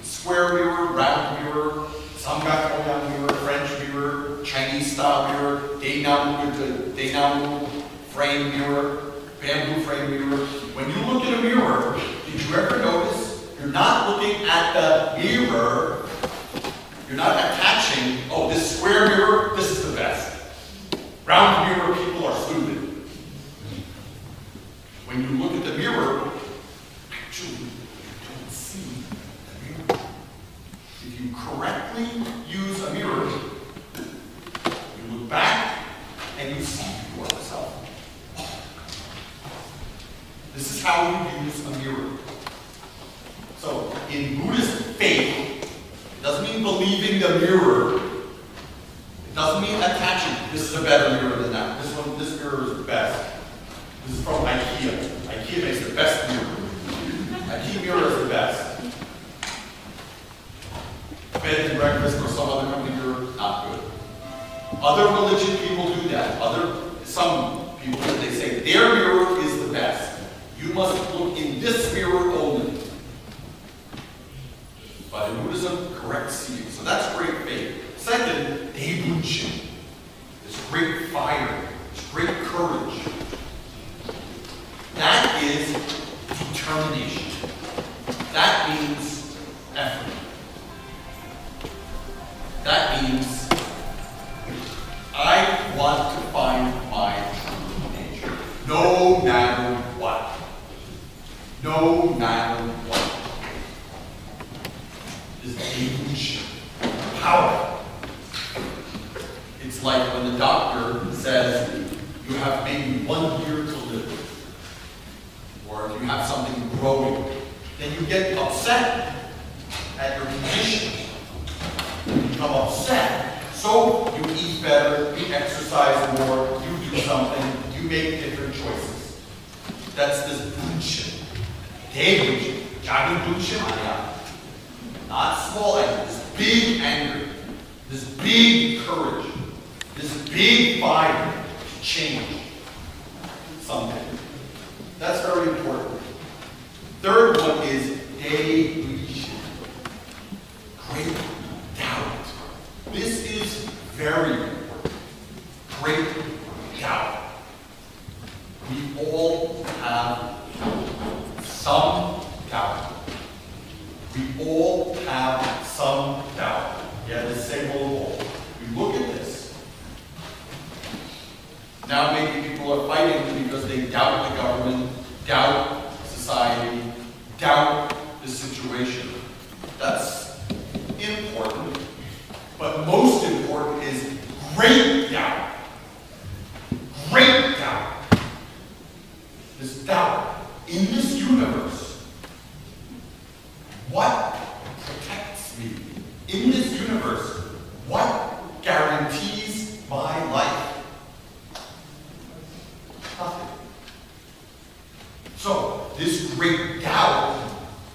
Square mirror, round mirror, Hyon mirror, French mirror, Chinese style mirror, Daenamu frame mirror, bamboo frame mirror. When you look at a mirror, did you ever notice you're not looking at the mirror, you're not attaching, oh, this square mirror, this is the best. Round mirror, people are stupid. When you look at the mirror, actually, you don't see the mirror. If you correctly use a mirror, you look back and you see yourself. This is how you use a mirror. So, in Buddhist faith, it doesn't mean believing the mirror. It doesn't mean attaching. This is a better mirror than that. This mirror is the best. This is from IKEA. IKEA makes the best mirror. IKEA mirror is the best. Bed and breakfast or some other company mirror, not good. Other religion people do that. Some people, they say their mirror is the best. You must look in this mirror only. But in Buddhism, correct seeing. So that's great faith. Second, Daebunshin. There's great fire. There's great courage. That is determination. That means effort. That means I want to find my true nature. No matter what. No matter what. This delusion. Power. It's like when the doctor says, you have maybe 1 year to live. Or if you have something growing, then you get upset at your condition. You become upset. So you eat better, you exercise more, you do something, you make different choices. That's this bunshin. 대부nshin. 작은 bunshin 아니야. Not small anger, this big anger, this big courage, this big fire to change something. That's very important. Third one is delusion. Great doubt. This is very important. Great doubt. We all have some doubt. We all have some doubt. Yeah, the same old. We look at this. Now maybe people are fighting because they doubt the government, doubt society, doubt the situation. That's important. But most important is great doubt. Great doubt. This doubt in this universe. What protects me? In this universe, what guarantees my life? Nothing. So, this great doubt,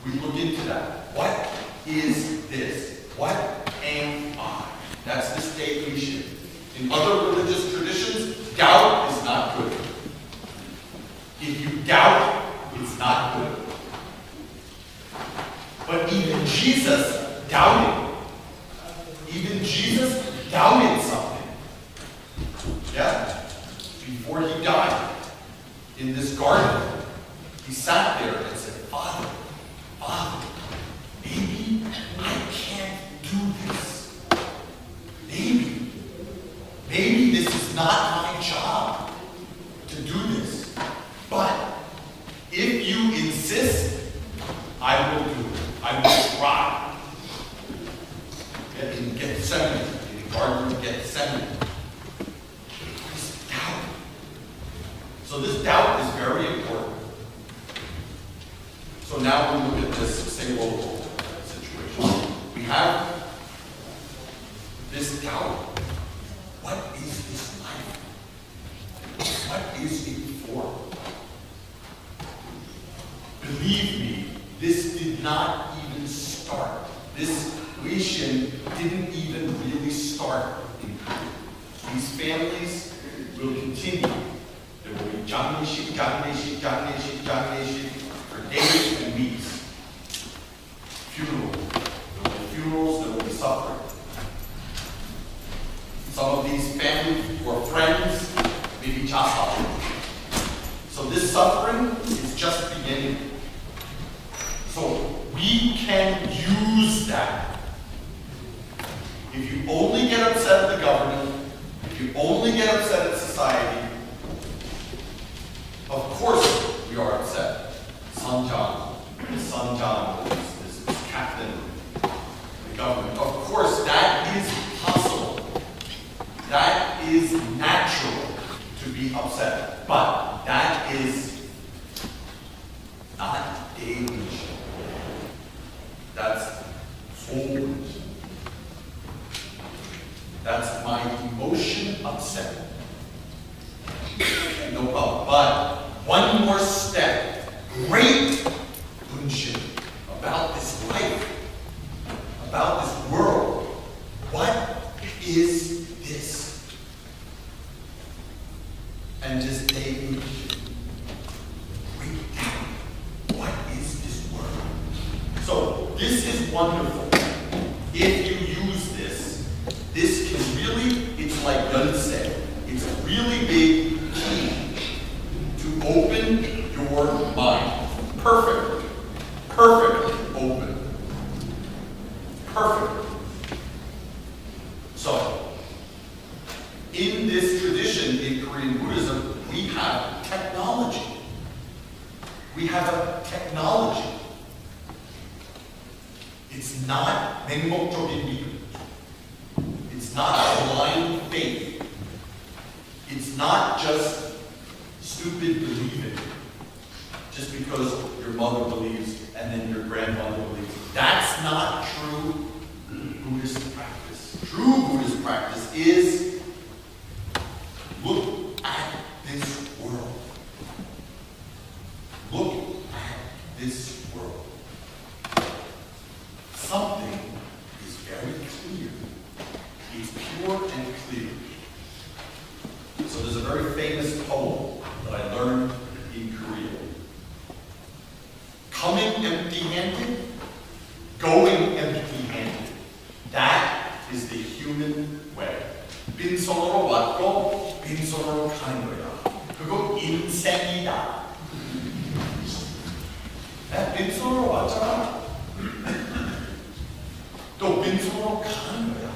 we look into that. What is this? What am I? That's the state we should. In other religious traditions, doubt is not good. If you doubt, it's not good. But even Jesus doubted. Even Jesus doubted something. Yeah? Before he died, in this garden, he sat there and said, Father, maybe I can't do this. Maybe this is not my job to do this. But if you insist, I will do it. I will try. In Gethsemane, in the Garden of Gethsemane. This doubt. So this doubt is very important. So now we look at this single situation. We have this doubt. What is this life? What is it for? Believe me, this did not even start. This Hyon didn't even really start in Korea. These families will continue. There will be 장례식 for days and weeks. Funeral. There will be funerals, there will be suffering. Some of these family or friends may be chasal. So this suffering is just beginning. So we can use that. If you only get upset at the government, if you only get upset at society, of course we are upset. Son John, this captain, the government. Of course that is possible. That is natural to be upset. But that is not daily. That's soul. That's my emotion upset. No problem. But one more step. Great Bunshin about this life, about this world. What is this? And just take break down. What is this world? So this is wonderful. If you use this, this can really, it's like Yonsei. It's a really big key to open your mind. Perfectly open. Perfectly. So, in this tradition in Korean Buddhism, we have technology. We have a technology. It's not 맹목적인 믿음. It's not blind faith. It's not just stupid believing. Just because your mother believes and then your grandmother believes. That's not true Buddhist practice. True Buddhist practice is look at this world. Look at this world. Something is very clear. It's pure and clear. So there's a very famous poem that I learned in Korea. Coming empty-handed, going empty-handed. That is the human way. 빈손으로 왔고 빈손으로 가는 거야. 그거 인생이다. 빈손으로 왔잖아. 또 빈손으로 가는 거야.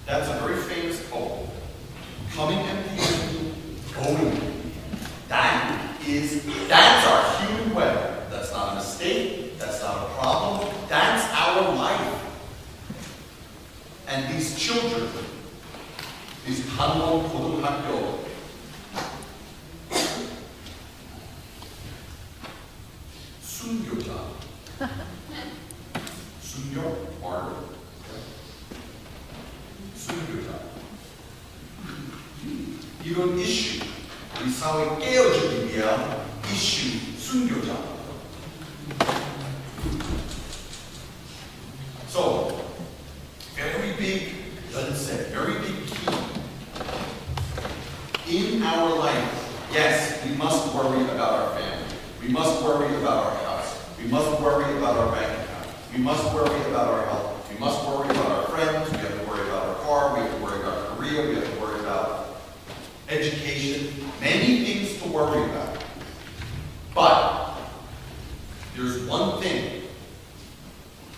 That's a very famous poem. Coming empty-handed, going. That's our human way. That's not a mistake. That's not a problem. That's our life. And these children, these 한국 고등학교, 순교자, 순교, martyr, 순교자. 이런 이슈, 우리 사회 깨어지기 위한 이슈, 순교자. So, very big concept, very big key. In our life, yes, we must worry about our family. We must worry about our house. We must worry about our bank account. We must worry about our health. We must worry about our friends. We have to worry about our car. We have to worry about our career. We have to worry about education. Many things to worry about. But there's one thing.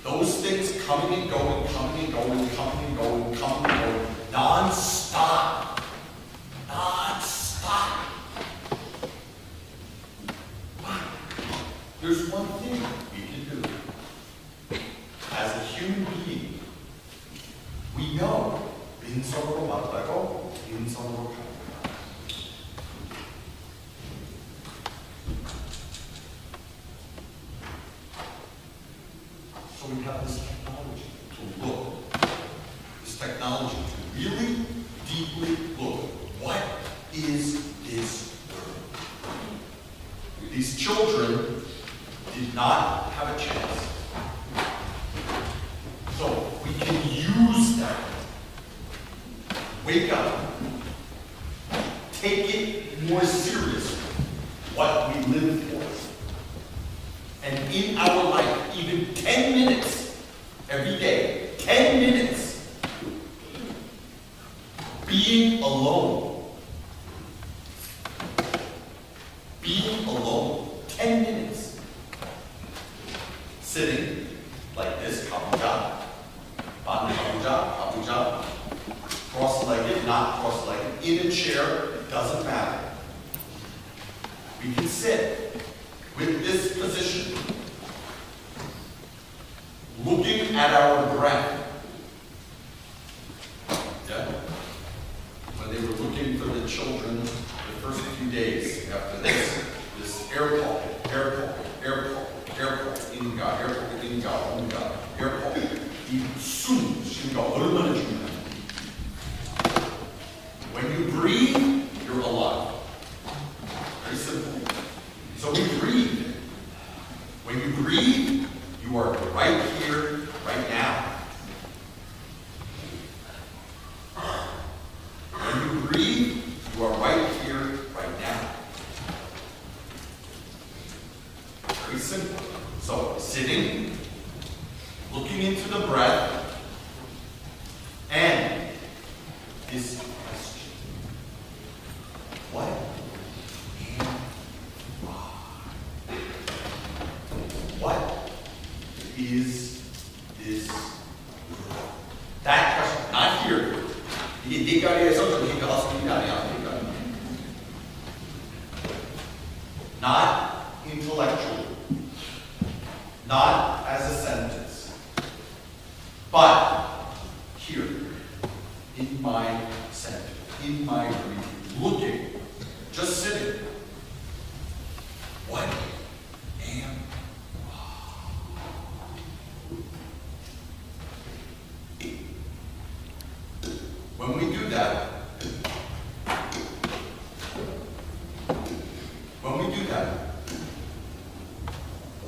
Those things coming and going, coming and going, coming and going, coming and going, non-stop. Non-stop. But there's one thing we can do. As a human being, 누르면 민선으로 맞다고 민선으로 갑니다. So we have this technology to look, this technology to really deeply look. What is this word? These children did not have a chance. So we can use that. Wake up. Take it more seriously, what we live for. And in our life, even 10 minutes every day, 10 minutes, being alone. Being alone, 10 minutes. Sitting like this, kabuja, kabuja, cross-legged, not cross-legged, in a chair, it doesn't matter. We can sit with this position, looking at our breath. Yeah? When they were looking for the children the first few days after this air pocket, air pocket, 이 숨 쉬니까 얼마나 중요한지. When you breathe, you're alive. Very simple. So we breathe. When you breathe, you are right here, right now. When you breathe, you are right here, right now. Very simple. So sitting, looking into the breath, and this question. What am I? What is this world? That question, not here. 이게 네 가리에서 저기 가서 일이 아니야. Not intellectually. Not as a sentence. But here, in my center, in my breathing, looking, just sitting. What am I? When we do that,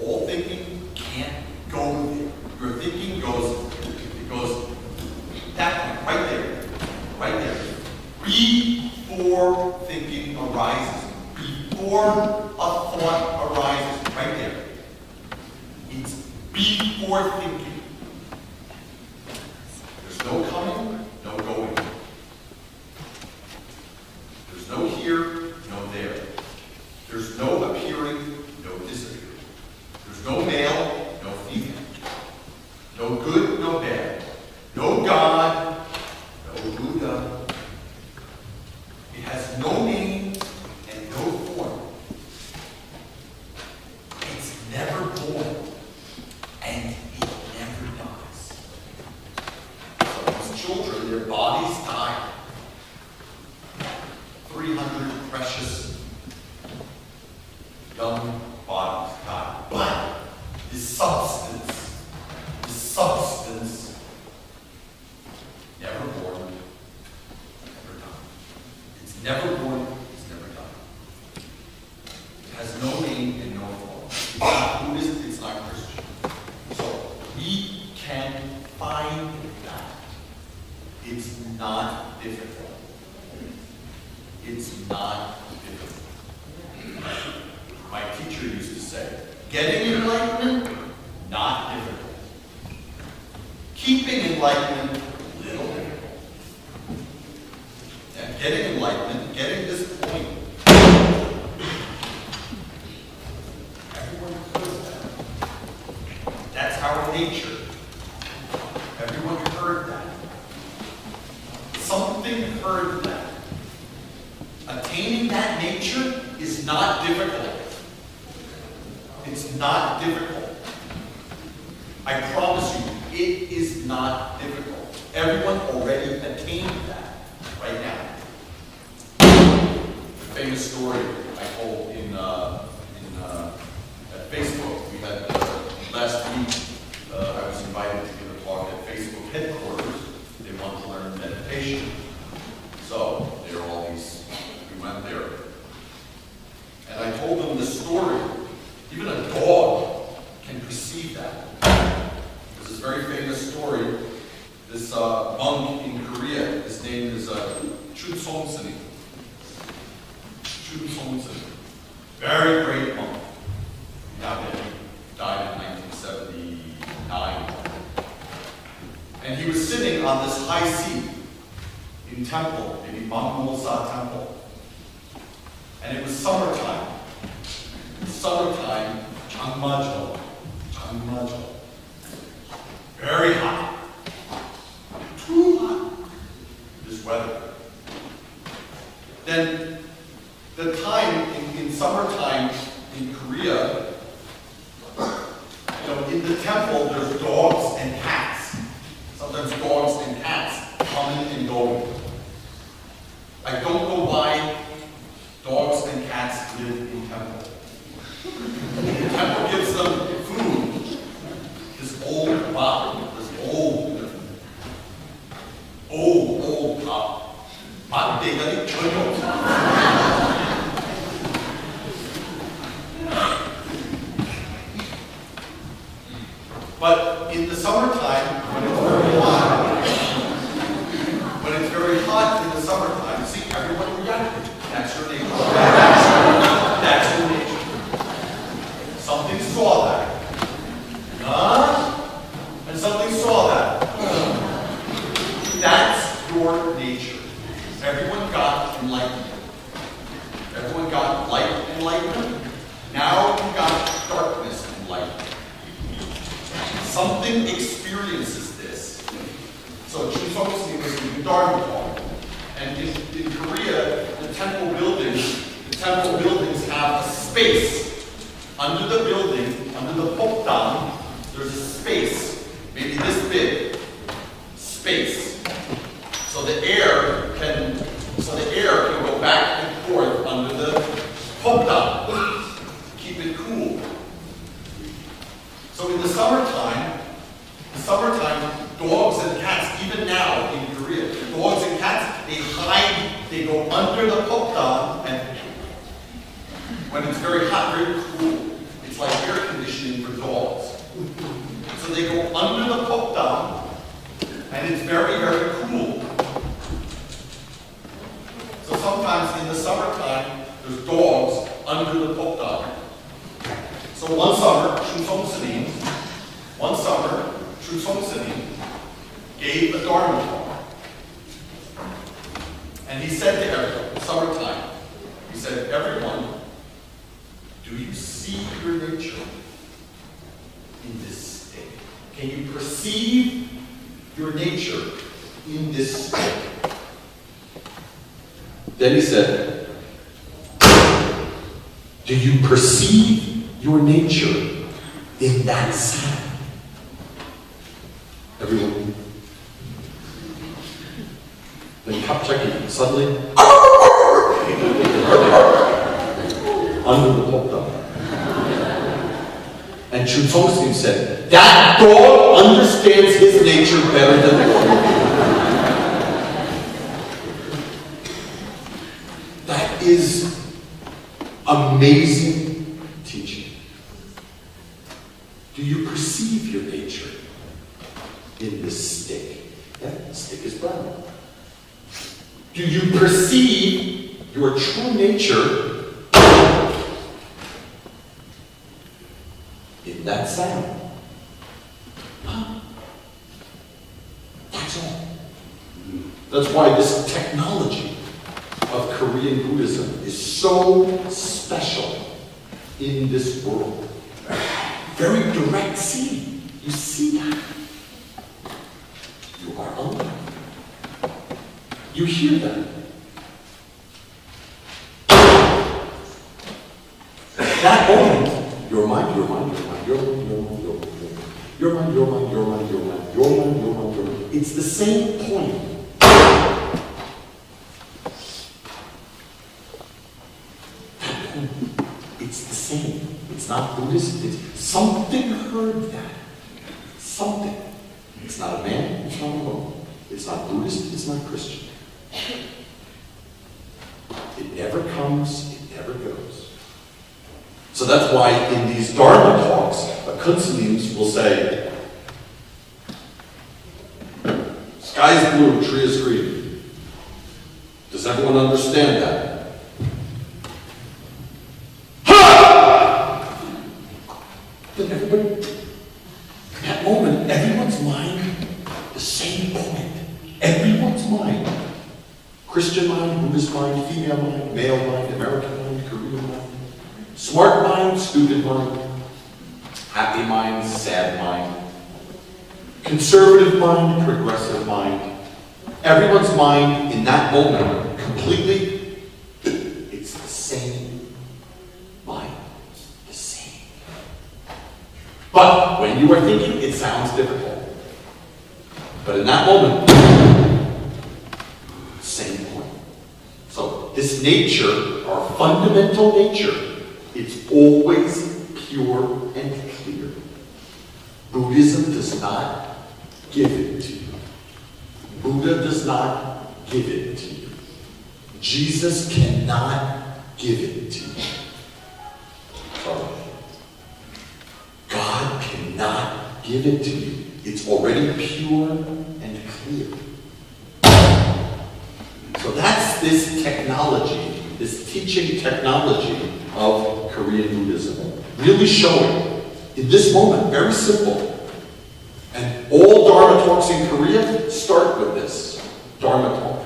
all thinking can't go there. Your thinking goes that point, right there. Before thinking arises, before a thought arises, right there. It's before thinking. There's no coming, no going. There's no here, no there. There's no appearing, no disappearing. There's no male, no female. No good, no bad. No God, no Buddha. It has no name and no form. It's never born, and it never dies. So these children, their bodies die. 300 precious young bodies die. But this substance, never born, never died. It's never born, it's never died. It has no name and no form. It's not Buddhist, it's not Christian. So we can find that. It's not difficult. It's not difficult. My teacher used to say, getting enlightenment, not difficult. Keeping enlightenment, little difficult. And getting enlightenment, getting this point, everyone heard that. That's our nature. Everyone heard that. Something heard that. Attaining that nature is not difficult. It's not difficult. I promise you, it is not difficult. Everyone already attained that right now. The famous story I told at Facebook. We had last week. I was invited to give a talk at Facebook headquarters. They want to learn meditation, so there are all these. We went there, and I told them the story. Even a dog can perceive that. There's this very famous story. This monk in Korea, his name is Song-sini. Very great monk. Now that he died in 1979. And he was sitting on this high seat in temple, maybe Mangmolsa temple. And it was summertime. Summertime, 장마죠. Very hot. Too hot. This weather. Then the time in summertime in Korea, in the temple there's dogs and cats. Sometimes dogs and cats coming and going. I don't know why dogs and cats live in temple. The temple gives them food. This old bottle, this old pot. 맛대가리 전혀 없어. But in the summertime, when it's very hot in the summertime, see, everyone reacted. That's your nature. That's your nature. Something saw that. And something saw that. That's your nature. Everyone got enlightenment. Everyone got light enlightenment. Now you got darkness enlightenment. Something experiences this. So Song-sini was in the Dharma talk. And in Korea, the temple buildings have a space. Under the building, under the pokdam, there's a space, maybe this big. Space. So the air can go back and forth under the pokdam. Keep it cool. So in the summertime, dogs and cats, even now in Korea, dogs and cats, they hide, they go under the pokdam, and when it's very hot, very cool, it's like air conditioning for dogs. So they go under the pokdam, and it's very, very cool. So sometimes in the summertime, there's dogs under the pokdam. So one summer, Song-sini gave a Dharma talk. And he said to everyone, summertime, he said, everyone, do you see your nature in this state? Can you perceive your nature in this state? Then he said, do you perceive your nature in that sound? Everyone. Then 갑자기, suddenly, under the pokdam. And Song-sini said, that dog understands his nature better than the dog. That is amazing teaching. Do you perceive your nature in this stick? Yeah, the stick is brown. Do you perceive your true nature in that sound? That's all. That's why this technology of Korean Buddhism is so special in this world. Very direct seeing. You see that. You are alive. You hear that. That moment, your mind, It's the same point. It's the same. It's not Buddhist. It's something heard that. Something. It's not a man. It's not a woman. It's not Buddhist. It's not Christian. It never comes. It never goes. So that's why in these Dharma talks, Kunsanims will say, sky is blue, tree is green. Does everyone understand that? Then everybody, at that moment, everyone's mind, the same point. Everyone's mind. Christian mind, Buddhist mind, female mind, male mind, American mind, Korean mind. Smart mind, stupid mind. Happy mind, sad mind. Conservative mind, progressive mind. Everyone's mind in that moment, completely, it's the same mind. The same. But when you are thinking, it sounds difficult. But in that moment, same point. So this nature, our fundamental nature, it's always pure and clear. Buddhism does not give it to you. Buddha does not give it to you. Jesus cannot give it to you. Sorry. God cannot give it to you. It's already pure and clear. So that's this technology, this teaching technology of Korean Buddhism. Really showing, in this moment, very simple. And all Dharma talks in Korea start with this Dharma talk.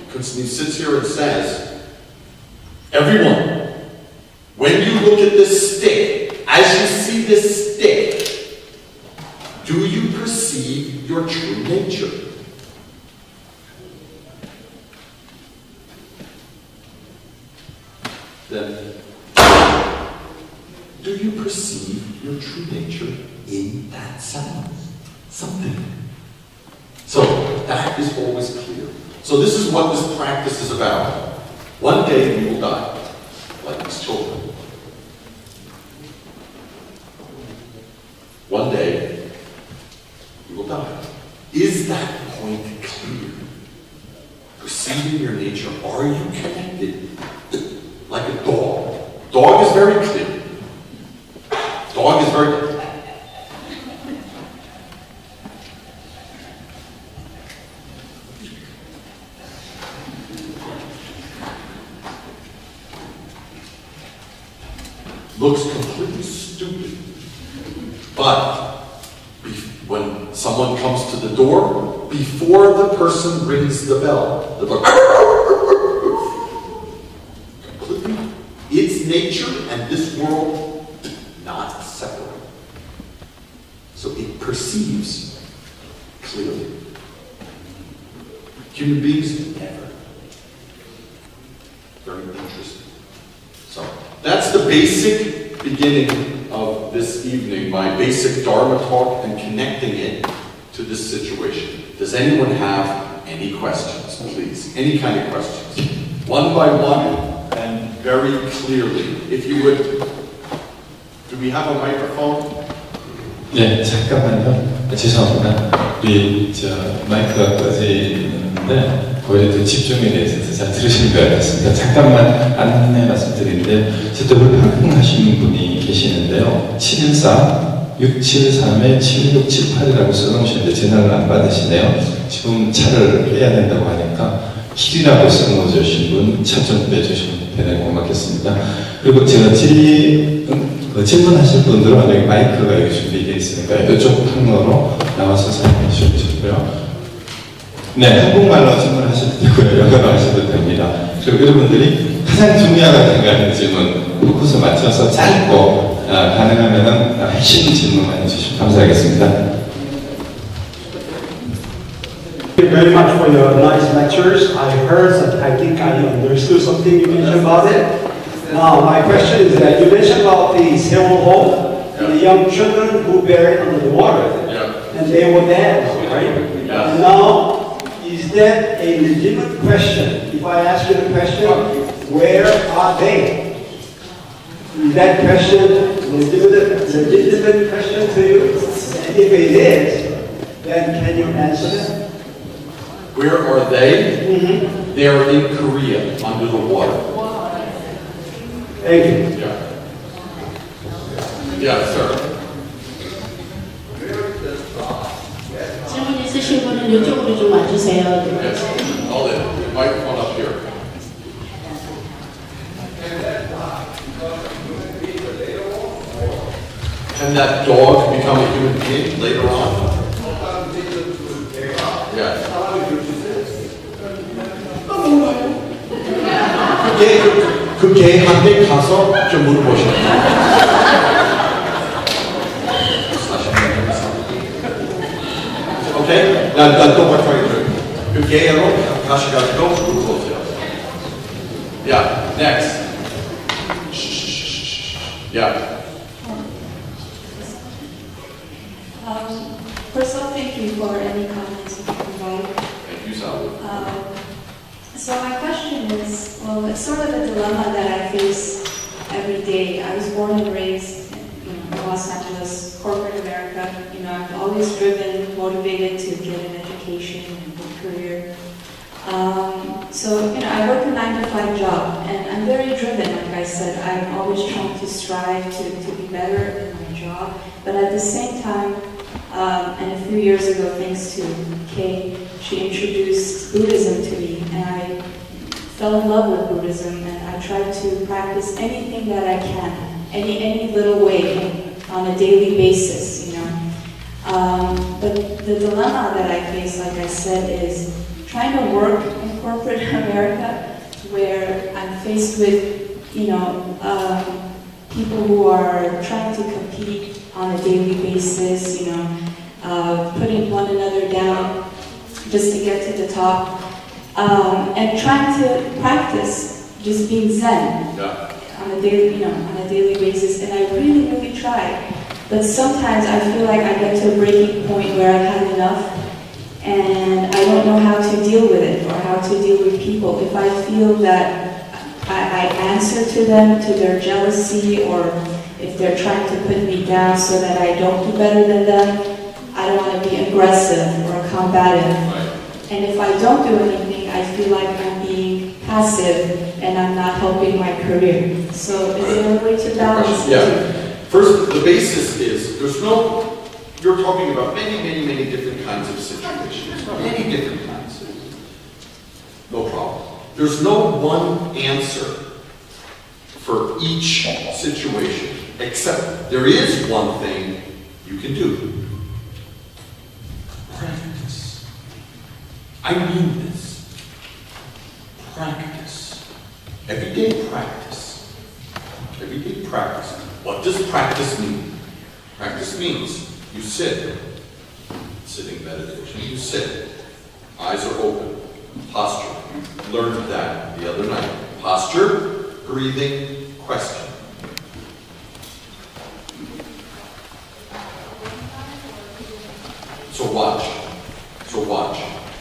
Kunsani sits here and says, everyone, when you look at this stick, as you see this stick, do you perceive your true nature? Then, do you perceive your true nature in that sound? Something. So, that is always clear. So this is what this practice is about. One day we will die, like these children. One day we will die. Is that point clear? Perceiving your nature, are you connected? Like a dog. Dog is very clear. Dog is very clear. Looks completely stupid. But when someone comes to the door, before the person rings the bell, the dog completely, its nature and this world not separate. So it perceives clearly. Human beings never. Very interesting. So that's the basic beginning of this evening, my basic Dharma talk and connecting it to this situation. Does anyone have any questions, please? Any kind of questions? One by one and very clearly. If you would, do we have a microphone? 네, 잠깐만요. 죄송합니다. 우리 마이크가 꺼져 있는데 거기에 집중에 대해서 잘 들으시는 것 같았습니다. 잠깐만 안내 말씀드리는데 저쪽을 확인하신 분이 계시는데요. 714-673-7678이라고 써놓으셨는데 전화를 안 받으시네요. 지금 차를 빼야 된다고 하니까 길이라고 써놓으신 분 차 좀 빼주시면 대단히 고맙겠습니다. 그리고 제가 질문하실 분들은 여기 마이크가 여기 준비되어 있으니까 이쪽 통로로 나와서 사용해 주시고요. 네, 한국말로 질문하셔도 되고요. 영어로 하셔도 됩니다. 그리고 여러분들이 가장 중요하다고 생각하는 질문 포커스 맞춰서 짧고 가능하면 핵심 질문만 해주시면 감사하겠습니다. Thank you very much for your nice lectures. I heard and I think I understood something you mentioned about it. Now, my question is that you mentioned about the Seoul home and the young children who buried under the water, and they were dead, right? is that a legitimate question? If I ask you the question, where are they? Is that question legitimate question to you? And if it is, then can you answer it? Where are they? They're in Korea, under the water. Thank you. Yeah. Yeah, sir. 질문 있으신 분은 이쪽으로 좀 와주세요. Yes. All in. Microphone up here. Can that dog become a human being later on? Yeah. 그 개한테 가서 좀 물어보시죠. Okay? 난 똑같이 그 개로 다시 가서 물어보세요. Yeah. Next. Yeah. First of all, thank you for any comments you provide. Thank you, Sal. So my question is, well, it's sort of a dilemma that I face every day. I was born and raised in Los Angeles, corporate America. I've always driven, motivated to get an education and a good career. So I work a 9-to-5 job, and I'm very driven. Like I said, I'm always trying to strive to be better in my job. But at the same time, and a few years ago, thanks to Kay, she introduced Buddhism to me, and I fell in love with Buddhism, and I try to practice anything that I can, any little way on a daily basis, But the dilemma that I face, like I said, is trying to work in corporate America, where I'm faced with, people who are trying to compete on a daily basis, putting one another down just to get to the top, and trying to practice just being Zen on a daily basis. And I really, really try. But sometimes I feel like I get to a breaking point where I've had enough, and I don't know how to deal with it or how to deal with people. If I feel that I answer to them, to their jealousy, or if they're trying to put me down so that I don't do better than them, I don't want to be aggressive or combative. And if I don't do anything, I feel like I'm being passive and I'm not helping my career. So is there a way to balance the two? First, the basis is, you're talking about many different kinds of situations. Many different kinds. No problem. There's no one answer for each situation, except there is one thing you can do. Practice. I mean this. Practice. Everyday practice. Everyday practice. What does practice mean? Practice means you sit. Sitting meditation. You sit. Eyes are open. Posture. You learned that the other night. Posture, breathing, question. So watch.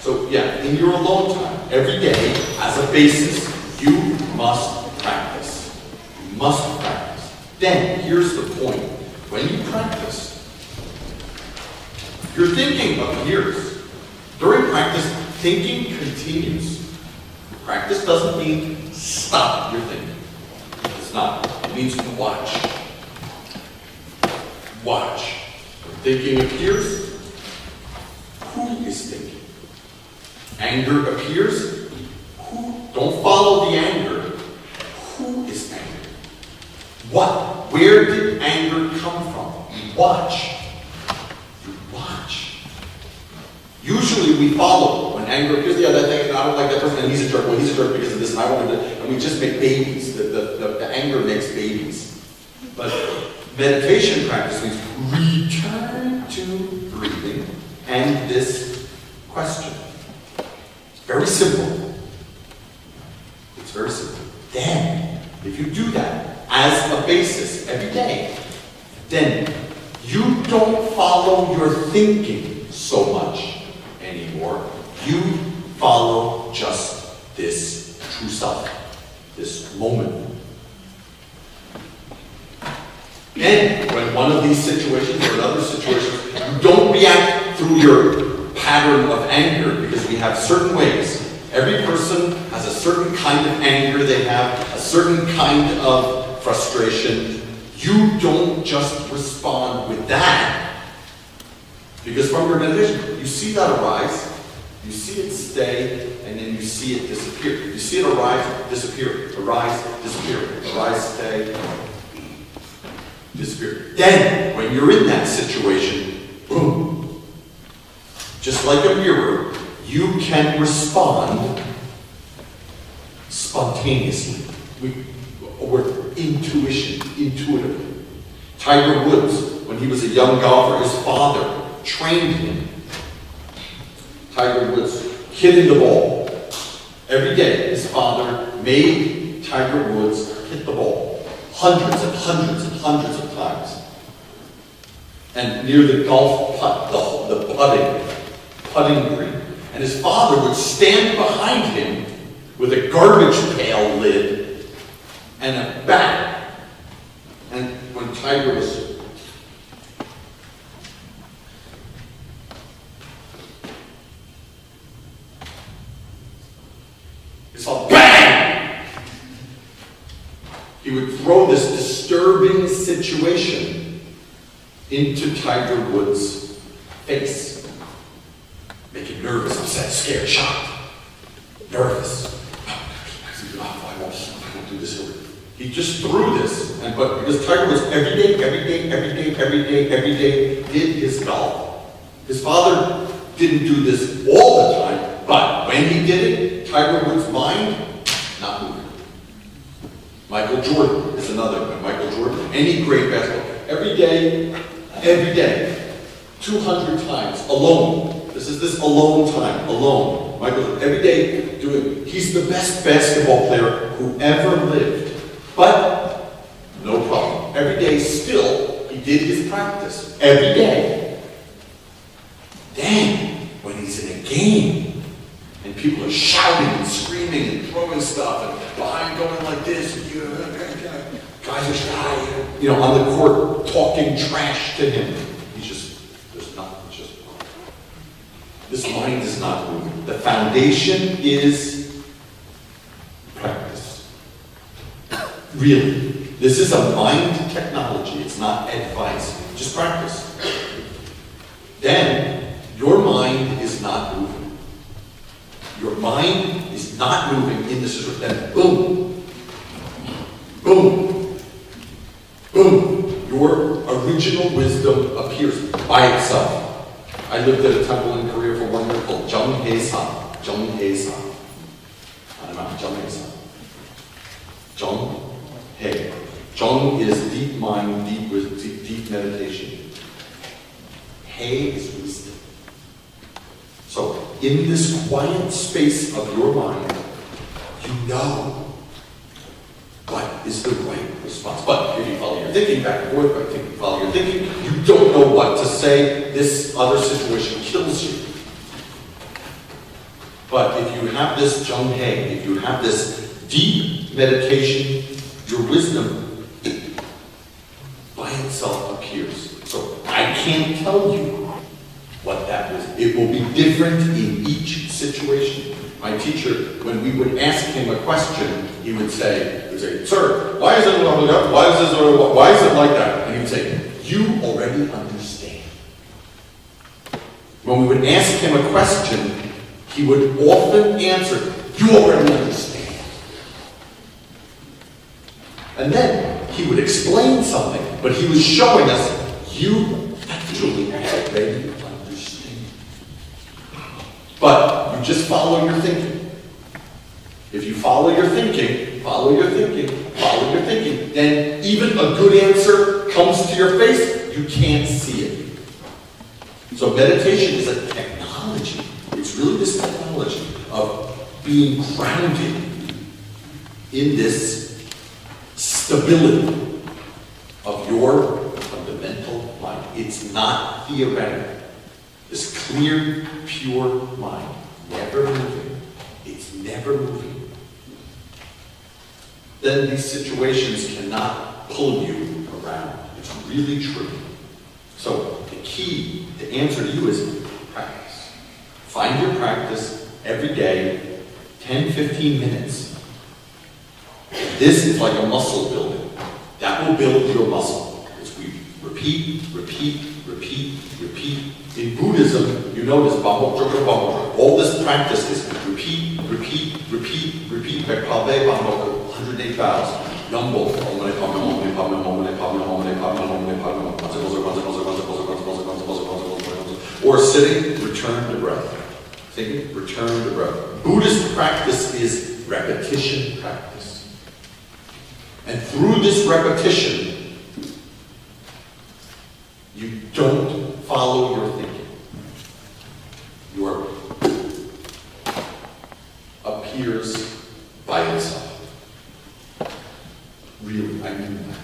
So yeah, in your alone time, every day, as a basis, you must practice. You must practice. Then, here's the point. When you practice, your thinking appears. During practice, thinking continues. Practice doesn't mean stop your thinking. It's not. It means watch. Watch. When thinking appears, who is thinking? Anger appears, don't follow the anger. Who is angry? What? Where did anger come from? You watch. You watch. Usually we follow when anger appears. Yeah, that thing, I don't like that person, and he's a jerk. Well, he's a jerk because of this, and I wanted to, and we just make babies. The anger makes babies. But meditation practice means return to breathing and this question. It's very simple. It's very simple. Then, if you do that as a basis every day, then you don't follow your thinking so much anymore. You follow self, this moment. And when one of these situations or another situation, you don't react through your pattern of anger, because we have certain ways. Every person has a certain kind of anger, they have a certain kind of frustration. You don't just respond with that. Because from your meditation, you see that arise, you see it stay, and then you see it disappear. You see it arise, disappear, arise, disappear, arise, stay, disappear. Then, when you're in that situation, boom, just like a mirror, you can respond spontaneously. Or intuitively. Tiger Woods, when he was a young golfer, his father trained him. Tiger Woods hitting the ball. Every day, his father made Tiger Woods hit the ball. Hundreds and hundreds and hundreds of times. And near the golf putt, the putting green. And his father would stand behind him with a garbage pail lid and a bat. And when Tiger was it's all bang! He would throw this disturbing situation into Tiger Woods' face. Make him nervous, upset, scared, shocked. Nervous. I won't do this. He just threw this. But because Tiger Woods every day did his golf. His father didn't do this all the time, but when he did it, Tiger Woods' mind, not moving. Michael Jordan is another one. Michael Jordan, any great basketball. Every day, 200 times, alone. This alone time, alone. Michael Jordan, every day doing, he's the best basketball player who ever lived. But, no problem. Every day still, he did his practice. Every day. Then, when he's in a game, and people are shouting and screaming and throwing stuff, and behind going like this, and guys are shouting, on the court talking trash to him. This mind is not moving. The foundation is practice. Really. This is a mind technology. It's not advice. Just practice. Then, your mind is not moving. Your mind is not moving in this. Then, boom. Boom. Boom. Your original wisdom appears by itself. I lived at a temple in Korea for 1 year called Junghae-san. Junghae-san. I don't know, Junghae-san. Jung-hae. Jung is deep mind, deep meditation. Hae is wisdom. So, in this quiet space of your mind, you know what is the right response. But if you follow your thinking back and forth, if you follow your thinking, you don't know what to say. This other situation kills you. But if you have this Jung-hae, if you have this deep meditation, your wisdom by itself appears. So I can't tell you what that was. It will be different in each situation. My teacher, when we would ask him a question, he would say, "Sir, why is it like that? Why is it like that?" And he would say, "You already understand." When we would ask him a question, he would often answer, "You already understand." And then he would explain something, but he was showing us, you actually already understand. But you just follow your thinking. If you follow your thinking, then even a good answer comes to your face, you can't see it. So meditation is a technology. It's really this technology of being grounded in this stability of your fundamental mind. It's not theoretical. This clear, pure mind, never moving. It's never moving. then these situations cannot pull you around. It's really true. So the key to answer to you is practice. Find your practice every day, 10, 15 minutes. This is like a muscle building. That will build your muscle. As we repeat, repeat, repeat, repeat. In Buddhism, you notice all this practice is repeat, repeat, repeat, repeat. 108 vows. Or sitting, return to breath. Thinking, return to breath. Buddhist practice is repetition practice. And through this repetition, you don't follow your thinking. Your appears by itself. Really, I mean that.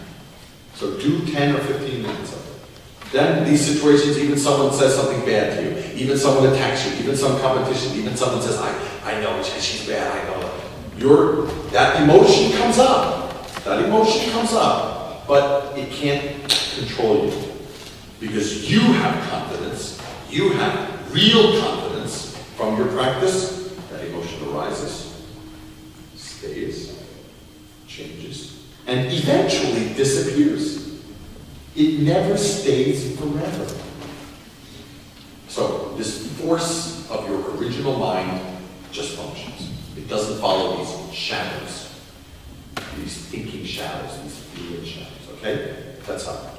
So do 10 or 15 minutes of it. Then these situations, even someone says something bad to you, even someone attacks you, even some competition, even someone says, I know she's bad, I know that. That emotion comes up. That emotion comes up, but it can't control you. Because you have confidence, you have real confidence from your practice. That emotion arises, stays, changes, and eventually disappears. It never stays forever. So this force of your original mind just functions. It doesn't follow these shadows, these thinking shadows, these feeling shadows, okay? That's how.